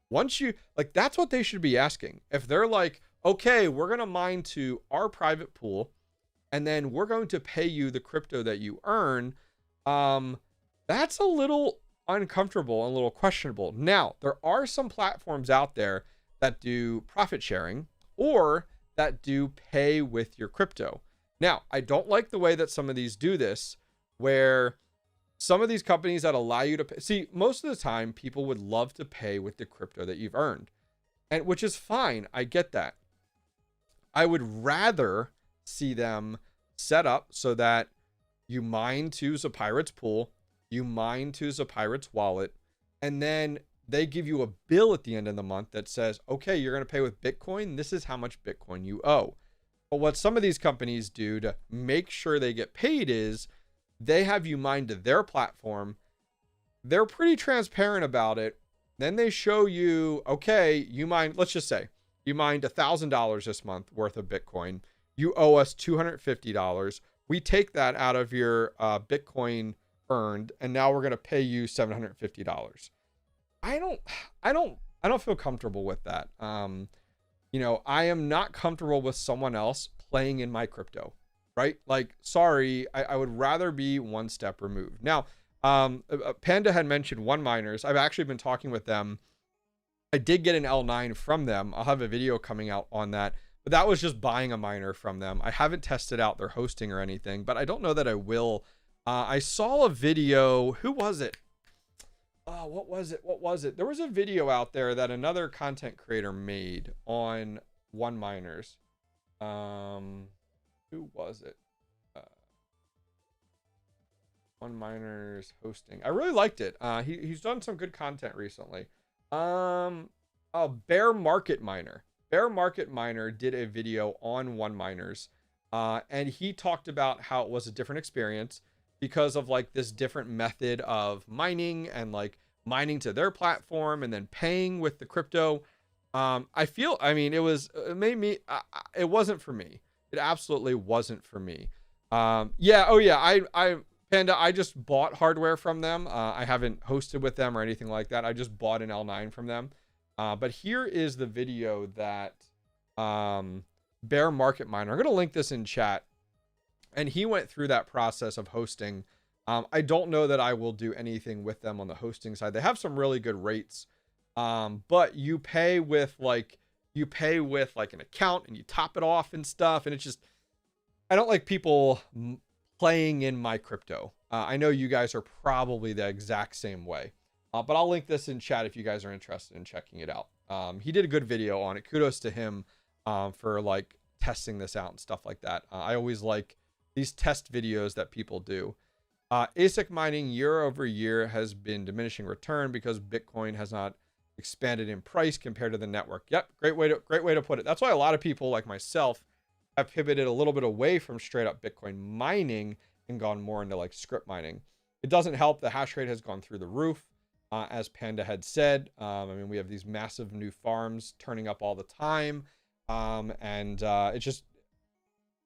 [SPEAKER 1] Once you, like, that's what they should be asking. If they're like, okay, we're going to mine to our private pool, and then we're going to pay you the crypto that you earn, that's a little uncomfortable and a little questionable. Now, there are some platforms out there that do profit sharing or that do pay with your crypto. Now, I don't like the way that some of these do this, where some of these companies that allow you to pay, see, most of the time people would love to pay with the crypto that you've earned, and which is fine. I get that. I would rather see them set up so that you mine to Zapirate's pool, you mine to Zapirate's wallet, and then they give you a bill at the end of the month that says, okay, you're going to pay with Bitcoin. This is how much Bitcoin you owe. But what some of these companies do to make sure they get paid is they have you mine to their platform. They're pretty transparent about it. Then they show you, okay, you mined, let's just say you mined $1,000 this month worth of Bitcoin. You owe us $250. We take that out of your Bitcoin earned, and now we're going to pay you $750. I don't feel comfortable with that. You know, I am not comfortable with someone else playing in my crypto, right? Like, sorry, I would rather be one step removed. Now, Panda had mentioned One Miners. I've actually been talking with them. I did get an L9 from them. I'll have a video coming out on that, but that was just buying a miner from them. I haven't tested out their hosting or anything, but I don't know that I will. I saw a video. Who was it? Oh, what was it? There was a video out there that another content creator made on One Miners. Who was it? One Miners hosting. I really liked it. He's done some good content recently. Bear Market Miner. Bear Market Miner did a video on One Miners, and he talked about how it was a different experience because of like this different method of mining and like mining to their platform and then paying with the crypto. It made me, it wasn't for me. It absolutely wasn't for me. Panda, I just bought hardware from them. I haven't hosted with them or anything like that. I just bought an L9 from them. But here is the video that Bear Market Miner, I'm going to link this in chat. And he went through that process of hosting I don't know that I will do anything with them on the hosting side. They have some really good rates, but you pay with like an account and you top it off and stuff, and it's just, I don't like people playing in my crypto. I know you guys are probably the exact same way, but I'll link this in chat if you guys are interested in checking it out. He did a good video on it. Kudos to him for like testing this out and stuff like that. I always like these test videos that people do. ASIC mining year over year has been diminishing return because Bitcoin has not expanded in price compared to the network. Yep, great way to put it. That's why a lot of people like myself have pivoted a little bit away from straight up Bitcoin mining and gone more into like script mining. It doesn't help. The hash rate has gone through the roof, as Panda had said. I mean, we have these massive new farms turning up all the time, and it's just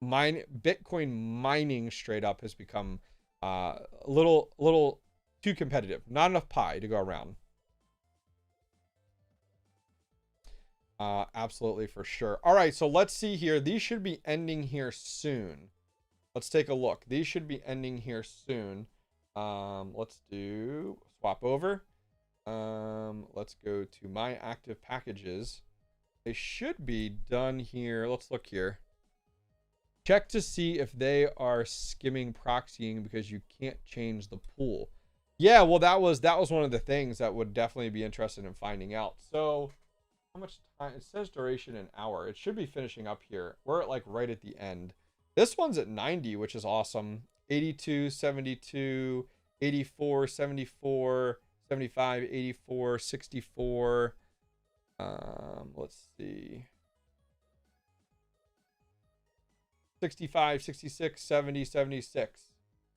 [SPEAKER 1] Bitcoin mining straight up has become a little too competitive. Not enough pie to go around. Absolutely, for sure. All right, so let's see here. These should be ending here soon. Let's take a look. These should be ending here soon. Let's do swap over. Let's go to my active packages. They should be done here. Let's look here. Check to see if they are skimming proxying because you can't change the pool. Yeah, well, that was one of the things that would definitely be interested in finding out. So how much time? It says duration an hour. It should be finishing up here. We're at like right at the end. This one's at 90, which is awesome. 82, 72, 84, 74, 75, 84, 64. Let's see. 65, 66, 70, 76.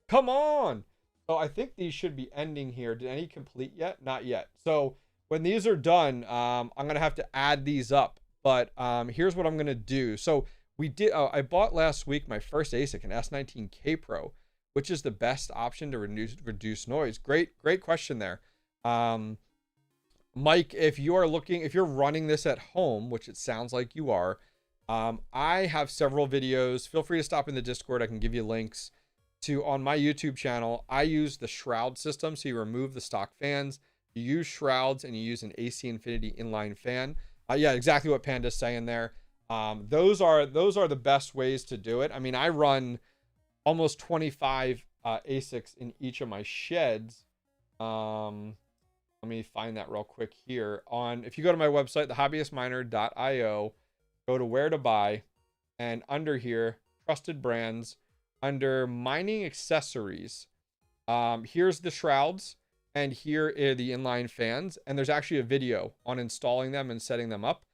[SPEAKER 1] Come on. So I think these should be ending here. Did any complete yet? Not yet. So when these are done, I'm going to have to add these up. But here's what I'm going to do. So we did. I bought last week my first ASIC, an S19K Pro, which is the best option to reduce noise. Great question there. Mike, if you're running this at home, which it sounds like you are, I have several videos. Feel free to stop in the Discord. I can give you links to on my YouTube channel. I use the shroud system. So you remove the stock fans, you use shrouds, and you use an AC Infinity inline fan. Yeah, exactly what Panda's saying there. Those are the best ways to do it. I mean, I run almost 25 ASICs in each of my sheds. Let me find that real quick here. If you go to my website, thehobbyistminer.io, go to where to buy, and under here, trusted brands, under mining accessories, here's the shrouds, and here are the inline fans, and there's actually a video on installing them and setting them up.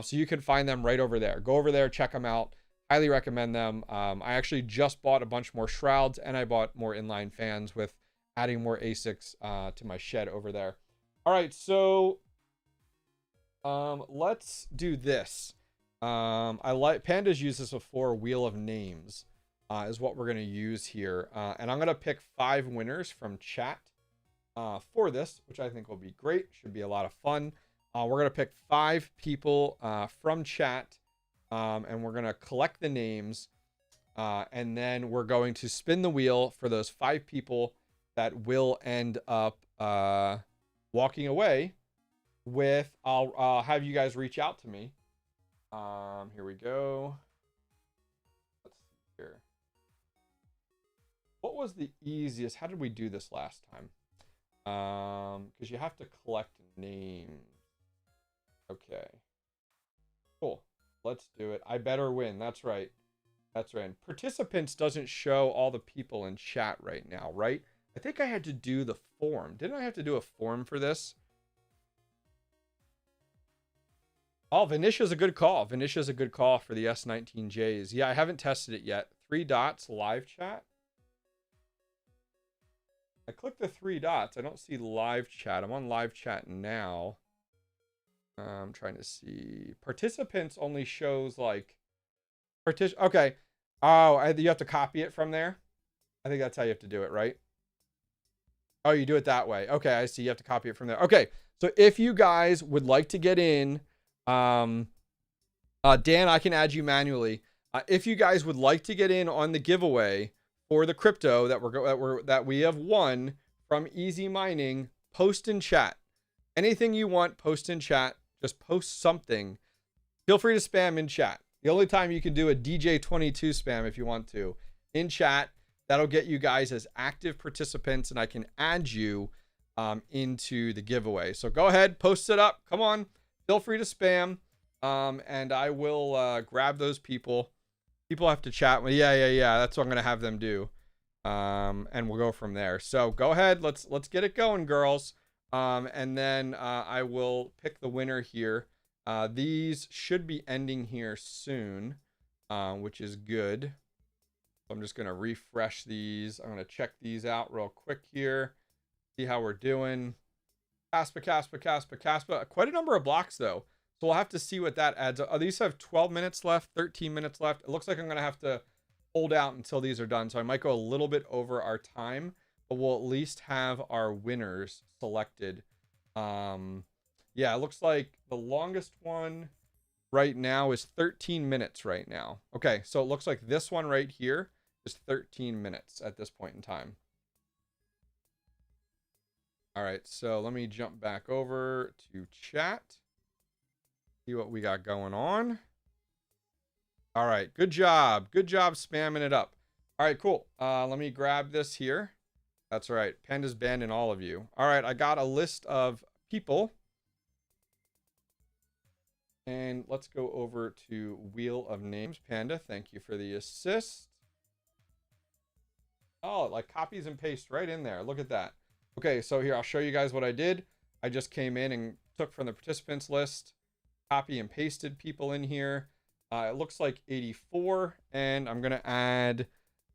[SPEAKER 1] So you can find them right over there. Go over there, check them out. Highly recommend them. I actually just bought a bunch more shrouds, and I bought more inline fans with adding more ASICs to my shed over there. All right, so let's do this. I like Panda's used this before. Wheel of Names is what we're going to use here. And I'm going to pick 5 winners from chat for this, which I think will be great. Should be a lot of fun. We're going to pick 5 people from chat, and we're going to collect the names. And then we're going to spin the wheel for those 5 people that will end up walking away with, I'll have you guys reach out to me. Here we go. Let's see here. What was the easiest? How did we do this last time? Because you have to collect names. Okay. Cool. Let's do it. I better win. That's right. That's right. Participants doesn't show all the people in chat right now, right? I think I had to do the form. Didn't I have to do a form for this? Oh, Venetia's a good call. Venetia's a good call for the S19Js. Yeah, I haven't tested it yet. 3 dots, live chat. I clicked the 3 dots. I don't see live chat. I'm on live chat now. I'm trying to see. Participants only shows like... Okay. Oh, you have to copy it from there? I think that's how you have to do it, right? Oh, you do it that way. Okay, I see. You have to copy it from there. Okay, so if you guys would like to get in... Dan, I can add you manually. If you guys would like to get in on the giveaway for the crypto that we have won from Easy Mining, post in chat. Anything you want, post in chat. Just post something. Feel free to spam in chat. The only time you can do a DJ22 spam if you want to in chat. That'll get you guys as active participants, and I can add you into the giveaway. So go ahead, post it up. Come on, feel free to spam, and I will grab those people. People have to chat. Well, yeah. That's what I'm gonna have them do, and we'll go from there. So go ahead, let's get it going, girls. And then I will pick the winner here. These should be ending here soon, which is good. I'm just going to refresh these. I'm going to check these out real quick here. See how we're doing. Caspa. Quite a number of blocks, though. So we'll have to see what that adds up. These have 12 minutes left, 13 minutes left. It looks like I'm going to have to hold out until these are done. So I might go a little bit over our time, but we'll at least have our winners selected. Yeah, it looks like the longest one right now is 13 minutes right now. Okay, so it looks like this one right here is 13 minutes at this point in time. All right, so let me jump back over to chat. See what we got going on. All right, good job. Good job spamming it up. All right, cool. Let me grab this here. That's right. Panda's banning all of you. All right, I got a list of people. And let's go over to Wheel of Names. Panda, thank you for the assist. Oh, it like copies and paste right in there. Look at that. Okay, so here, I'll show you guys what I did. I just came in and took from the participants list, copy and pasted people in here. It looks like 84. And I'm going to add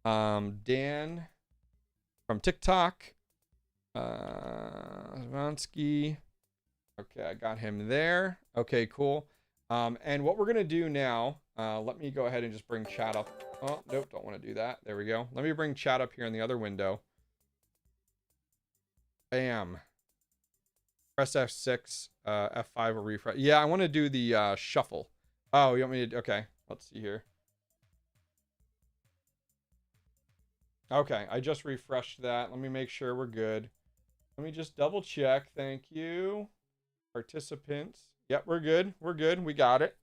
[SPEAKER 1] Dan from TikTok. Zvonsky. Okay, I got him there. Okay, cool. And what we're going to do now, let me go ahead and just bring chat up. Oh, nope, don't want to do that. There we go. Let me bring chat up here in the other window. Bam. Press F6, F5 or refresh. Yeah, I want to do the shuffle. Oh, you want me to? Okay, let's see here. Okay, I just refreshed that. Let me make sure we're good. Let me just double check. Thank you. Participants. Yep, we're good. We're good. We got it.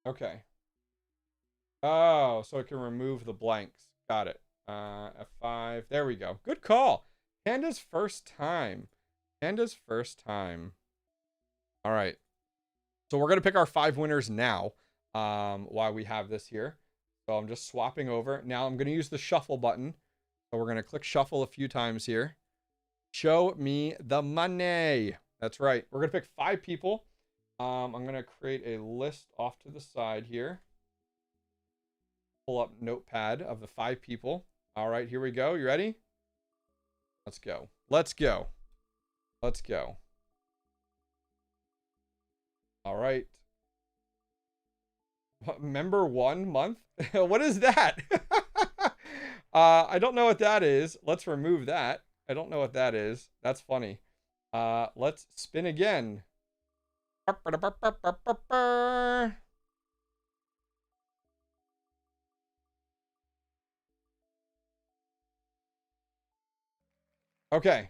[SPEAKER 1] Okay. Oh, so I can remove the blanks. Got it. F5. There we go. Good call. Panda's first time. Panda's first time. All right. So we're going to pick our 5 winners now while we have this here. So I'm just swapping over. Now I'm going to use the shuffle button. So we're going to click shuffle a few times here. Show me the money. That's right. We're going to pick 5 people. I'm going to create a list off to the side here. Pull up Notepad of the 5 people. All right, here we go. You ready? Let's go. Let's go. Let's go. All right. Member 1 month? What is that? I don't know what that is. Let's remove that. I don't know what that is. That's funny. Let's spin again. Okay.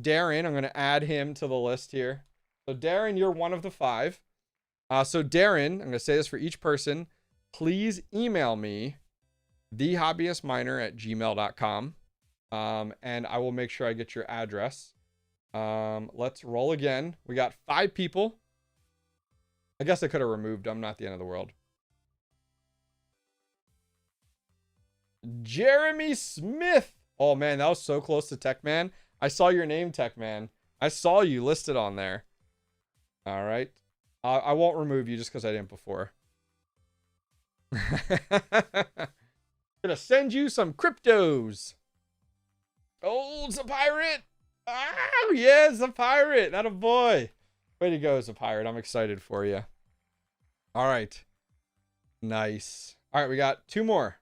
[SPEAKER 1] Darren, I'm going to add him to the list here. So Darren, you're one of the 5. So Darren, I'm going to say this for each person. Please email me, thehobbyistminer@gmail.com. And I will make sure I get your address. Let's roll again. We got 5 people. I guess I could have removed them. Not the end of the world. Jeremy Smith. Oh, man, that was so close to Tech Man. I saw your name, Tech Man. I saw you listed on there. All right. I won't remove you just because I didn't before. Gonna send you some cryptos. Oh, it's a pirate. Oh, yeah, it's a pirate. Not a boy. Way to go, it's a pirate. I'm excited for you. All right. Nice. All right, we got 2 more.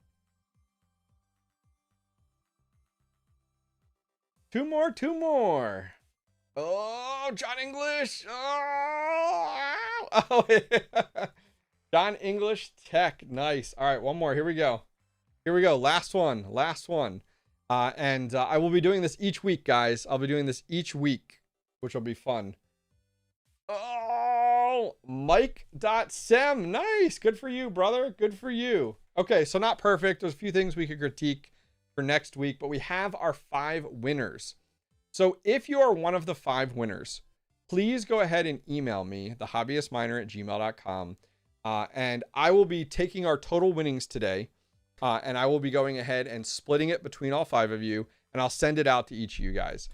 [SPEAKER 1] 2 more, 2 more. Oh, John English. Oh, yeah. John English Tech. Nice. All right, one more. Here we go. Here we go. Last one. Last one. I will be doing this each week, guys. I'll be doing this each week, which will be fun. Oh, Mike.sem. Nice. Good for you, brother. Good for you. Okay, so not perfect. There's a few things we could critique for next week, but we have our 5 winners. So if you are one of the 5 winners, please go ahead and email me, thehobbyistminer@gmail.com. And I will be taking our total winnings today. And I will be going ahead and splitting it between all 5 of you. And I'll send it out to each of you guys,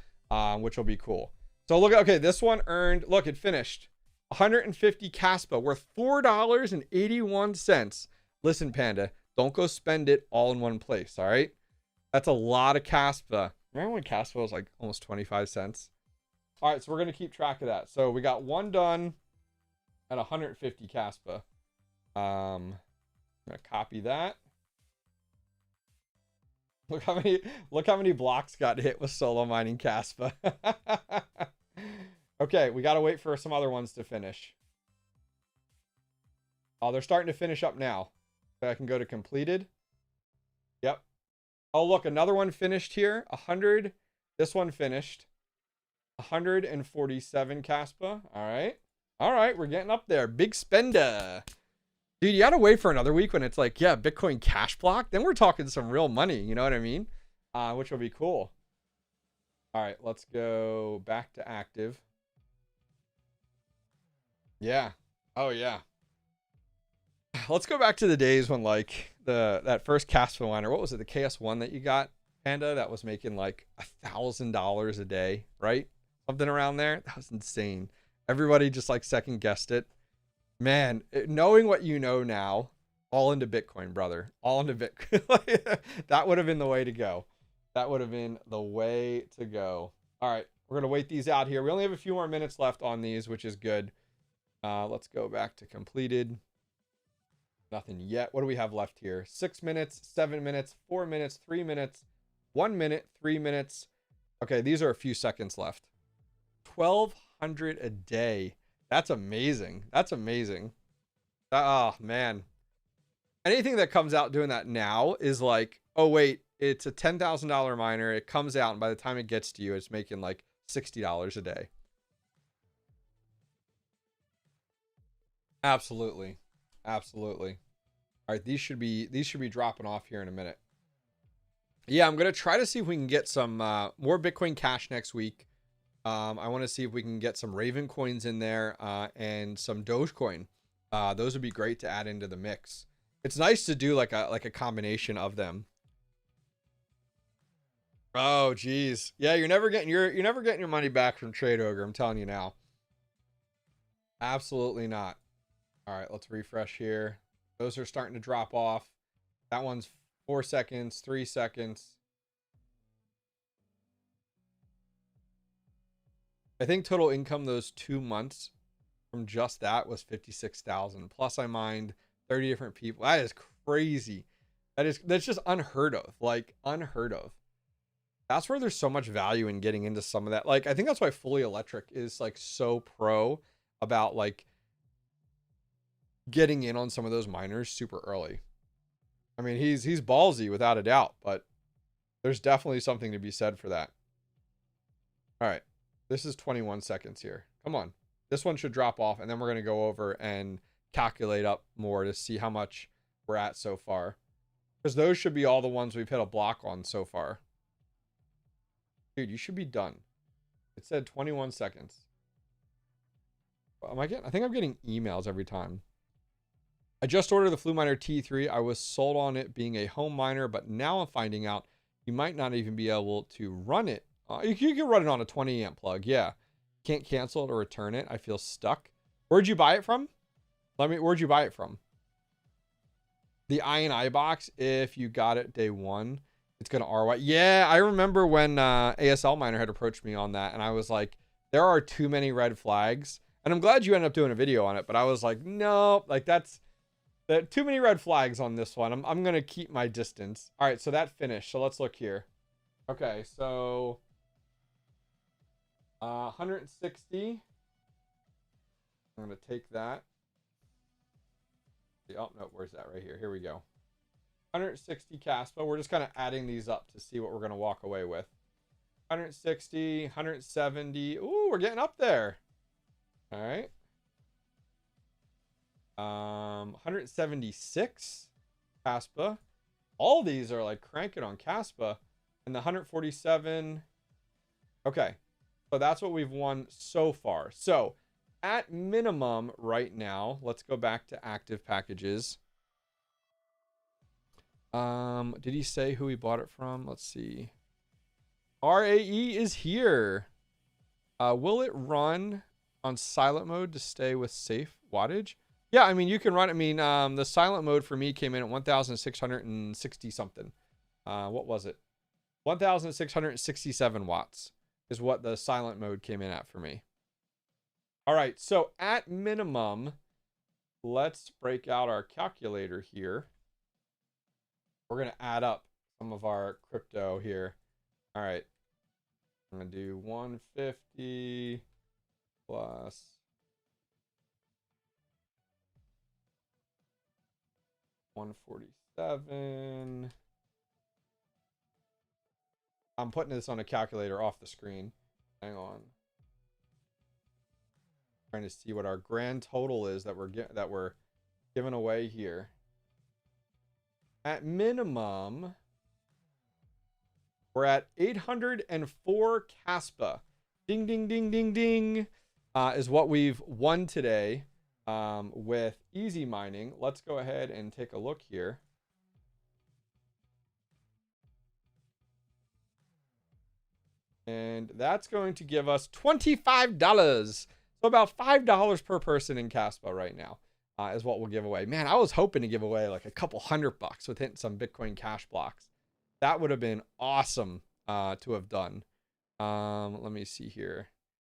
[SPEAKER 1] which will be cool. So look, okay, this one earned, look, it finished 150 Caspa worth $4.81. Listen, Panda, don't go spend it all in one place, all right? That's a lot of Caspa. Remember when Caspa was like almost 25 cents? All right, so we're going to keep track of that. So we got one done at 150 Caspa. I'm going to copy that. Look how many blocks got hit with solo mining Caspa. Okay, we got to wait for some other ones to finish. Oh, they're starting to finish up now. So I can go to completed. Yep. Oh, look, another one finished here. 100. This one finished. 147 Caspa. All right. All right, we're getting up there. Big spender. Dude, you gotta wait for another week when it's like, yeah, Bitcoin cash block. Then we're talking some real money. You know what I mean? Which will be cool. All right, let's go back to active. Yeah. Oh, yeah. Let's go back to the days when like that first Caspa miner, what was it? The KS1 that you got, Panda, that was making like $1,000 a day, right? Something around there. That was insane. Everybody just like second guessed it. Man, knowing what you know now, all into Bitcoin, brother. All into Bitcoin. That would have been the way to go. That would have been the way to go. All right, we're going to wait these out here. We only have a few more minutes left on these, which is good. Let's go back to completed. Nothing yet. What do we have left here? 6 minutes, 7 minutes, 4 minutes, 3 minutes, 1 minute, 3 minutes. Okay, these are a few seconds left. 1,200 a day. That's amazing. That's amazing. Oh, man. Anything that comes out doing that now is like, oh, wait, it's a $10,000 miner. It comes out, and by the time it gets to you, it's making like $60 a day. Absolutely. Absolutely. All right, these should be dropping off here in a minute. Yeah, I'm going to try to see if we can get some more Bitcoin Cash next week. I want to see if we can get some Raven coins in there and some Dogecoin. Those would be great to add into the mix. It's nice to do like a combination of them. Oh, geez. Yeah, you're never getting your money back from Trade Ogre. I'm telling you now. Absolutely not. All right, let's refresh here. Those are starting to drop off. That one's 4 seconds, 3 seconds. I think total income those 2 months from just that was 56,000. Plus I mined 30 different people. That is crazy. That's just unheard of. Like unheard of. That's where there's so much value in getting into some of that. Like I think that's why Fully Electric is like so pro about like getting in on some of those miners super early. I mean, he's ballsy without a doubt, but there's definitely something to be said for that. All right. This is 21 seconds here. Come on. This one should drop off, and then we're going to go over and calculate up more to see how much we're at so far. Because those should be all the ones we've hit a block on so far. Dude, you should be done. It said 21 seconds. I think I'm getting emails every time. I just ordered the Fluminer T3. I was sold on it being a home miner, but now I'm finding out you might not even be able to run it. You can run it on a 20 amp plug. Yeah. Can't cancel it or return it. I feel stuck. Where'd you buy it from? Where'd you buy it from? The I&I box, if you got it day one, it's going to RY. Yeah, I remember when ASL Miner had approached me on that, and I was like, there are too many red flags. And I'm glad you ended up doing a video on it, but I was like, no, like that's too many red flags on this one. I'm going to keep my distance. All right, so that finished. So let's look here. Okay, so 160. I'm going to take that. Oh, no, where's that? Right here. Here we go. 160 Caspa. We're just kind of adding these up to see what we're going to walk away with. 160, 170. Ooh, we're getting up there. All right. 176 Caspa. All these are like cranking on Caspa. And the 147. Okay. So that's what we've won so far. So at minimum right now, let's go back to active packages. Did he say who he bought it from? Let's see. RAE is here. Will it run on silent mode to stay with safe wattage? Yeah, I mean, you can run. I mean, the silent mode for me came in at 1,660 something. What was it? 1,667 watts is what the silent mode came in at for me. All right, so at minimum, let's break out our calculator here. We're going to add up some of our crypto here. All right. I'm going to do 150 plus 147. I'm putting this on a calculator off the screen. Hang on. Trying to see what our grand total is that we're giving away here. At minimum, we're at 804 Caspa. Ding, ding, ding, ding, ding. Is what we've won today with easy mining. Let's go ahead and take a look here. And that's going to give us $25. So about $5 per person in Caspa right now is what we'll give away. Man, I was hoping to give away like a couple $100 with hitting some Bitcoin Cash blocks. That would have been awesome to have done. Let me see here.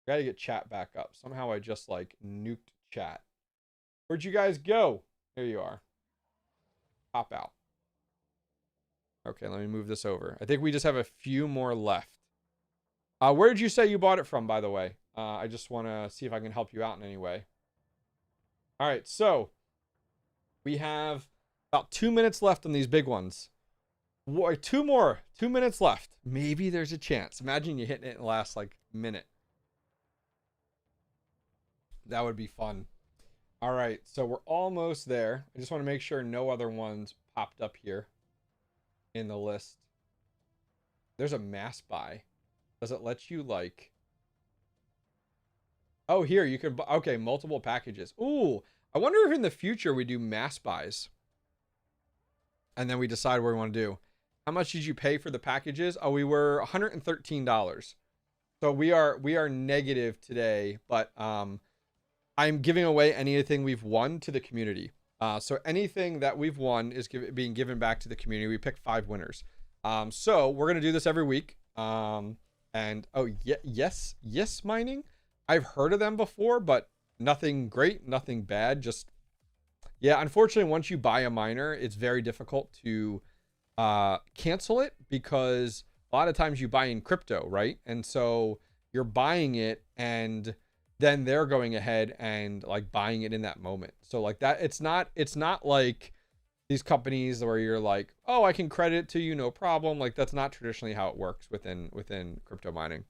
[SPEAKER 1] I gotta get chat back up. Somehow I just like nuked chat. Where'd you guys go? Here you are. Pop out. Okay, let me move this over. I think we just have a few more left. Where did you say you bought it from, by the way? I just want to see if I can help you out in any way. All right, so we have about 2 minutes left on these big ones. 2 minutes left. Maybe there's a chance. Imagine you hitting it in the last like minute. That would be fun. All right, so we're almost there. I just want to make sure no other ones popped up here in the list. There's a mass buy. Does it let you like... Oh, here, you can... Okay, multiple packages. Ooh, I wonder if in the future we do mass buys. And then we decide what we want to do. How much did you pay for the packages? Oh, we were $113. So we are negative today, but I'm giving away anything we've won to the community. So anything that we've won is being given back to the community. We picked 5 winners. So we're going to do this every week. And oh, yes mining. I've heard of them before, but nothing great, nothing bad. Just, yeah, unfortunately, once you buy a miner, it's very difficult to cancel it because a lot of times you buy in crypto, right? And so you're buying it and then they're going ahead and like buying it in that moment. So like that, it's not like these companies where you're like, oh, I can credit it to you, no problem. Like that's not traditionally how it works within crypto mining.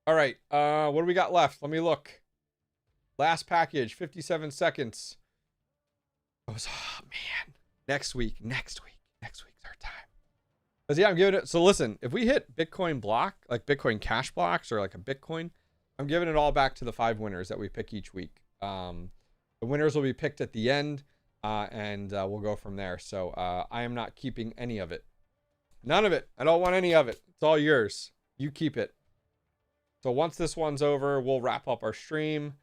[SPEAKER 1] All right, what do we got left? Let me look. Last package, 57 seconds. Oh man, next week's our time. Because yeah, I'm giving it. So listen, if we hit Bitcoin block, like Bitcoin Cash blocks or like a Bitcoin, I'm giving it all back to the 5 winners that we pick each week. The winners will be picked at the end. And we'll go from there. So I am not keeping any of it. None of it. I don't want any of it. It's all yours. You keep it. So once this one's over, we'll wrap up our stream.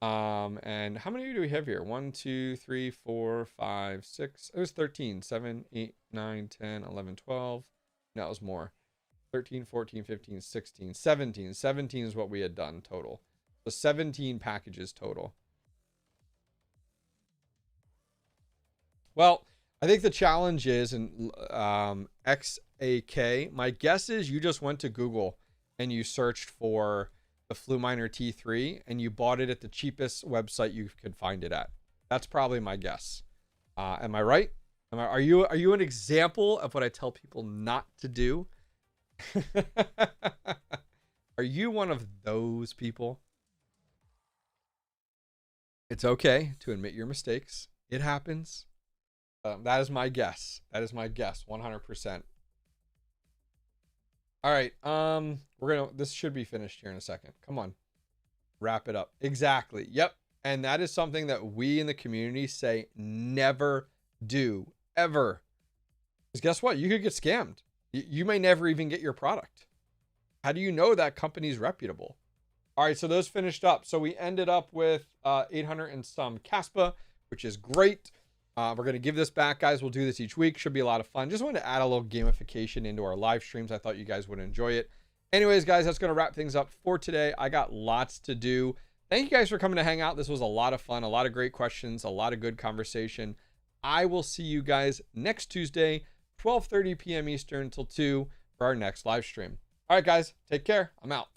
[SPEAKER 1] And how many do we have here? 1, 2, 3, 4, 5, 6. It was 13. 7, 8, 9, 10, 11, 12. No, it was more. 13, 14, 15, 16, 17. 17 is what we had done total. So 17 packages total. Well, I think the challenge is in XAK. My guess is you just went to Google and you searched for the Flueminer T3 and you bought it at the cheapest website you could find it at. That's probably my guess. Am I right? Are you an example of what I tell people not to do? Are you one of those people? It's okay to admit your mistakes. It happens. That is my guess. That is my guess, 100%. All right. This should be finished here in a second. Come on. Wrap it up. Exactly. Yep. And that is something that we in the community say never do, ever. Because guess what? You could get scammed. You may never even get your product. How do you know that company's reputable? All right, so those finished up. So we ended up with 800 and some Caspa, which is great. We're going to give this back, guys. We'll do this each week. Should be a lot of fun. Just wanted to add a little gamification into our live streams. I thought you guys would enjoy it. Anyways, guys, that's going to wrap things up for today. I got lots to do. Thank you guys for coming to hang out. This was a lot of fun, a lot of great questions, a lot of good conversation. I will see you guys next Tuesday, 12:30 p.m. Eastern till 2 for our next live stream. All right, guys, take care. I'm out.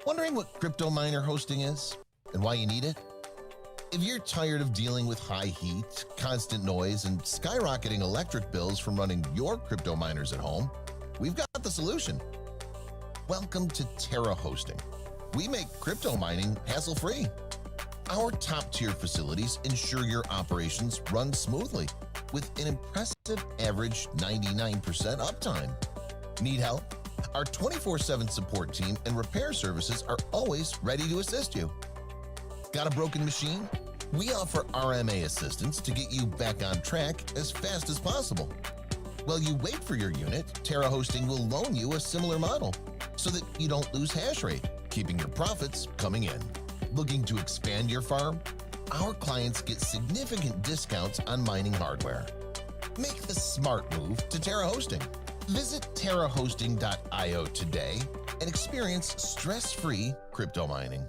[SPEAKER 2] Wondering what crypto miner hosting is and why you need it? If you're tired of dealing with high heat, constant noise, and skyrocketing electric bills from running your crypto miners at home, we've got the solution. Welcome to Terra Hosting. We make crypto mining hassle-free. Our top-tier facilities ensure your operations run smoothly with an impressive average 99% uptime. Need help? Our 24/7 support team and repair services are always ready to assist you. Got a broken machine? We offer RMA assistance to get you back on track as fast as possible. While you wait for your unit, Terra Hosting will loan you a similar model so that you don't lose hash rate, keeping your profits coming in. Looking to expand your farm? Our clients get significant discounts on mining hardware. Make the smart move to Terra Hosting. Visit terrahosting.io today and experience stress-free crypto mining.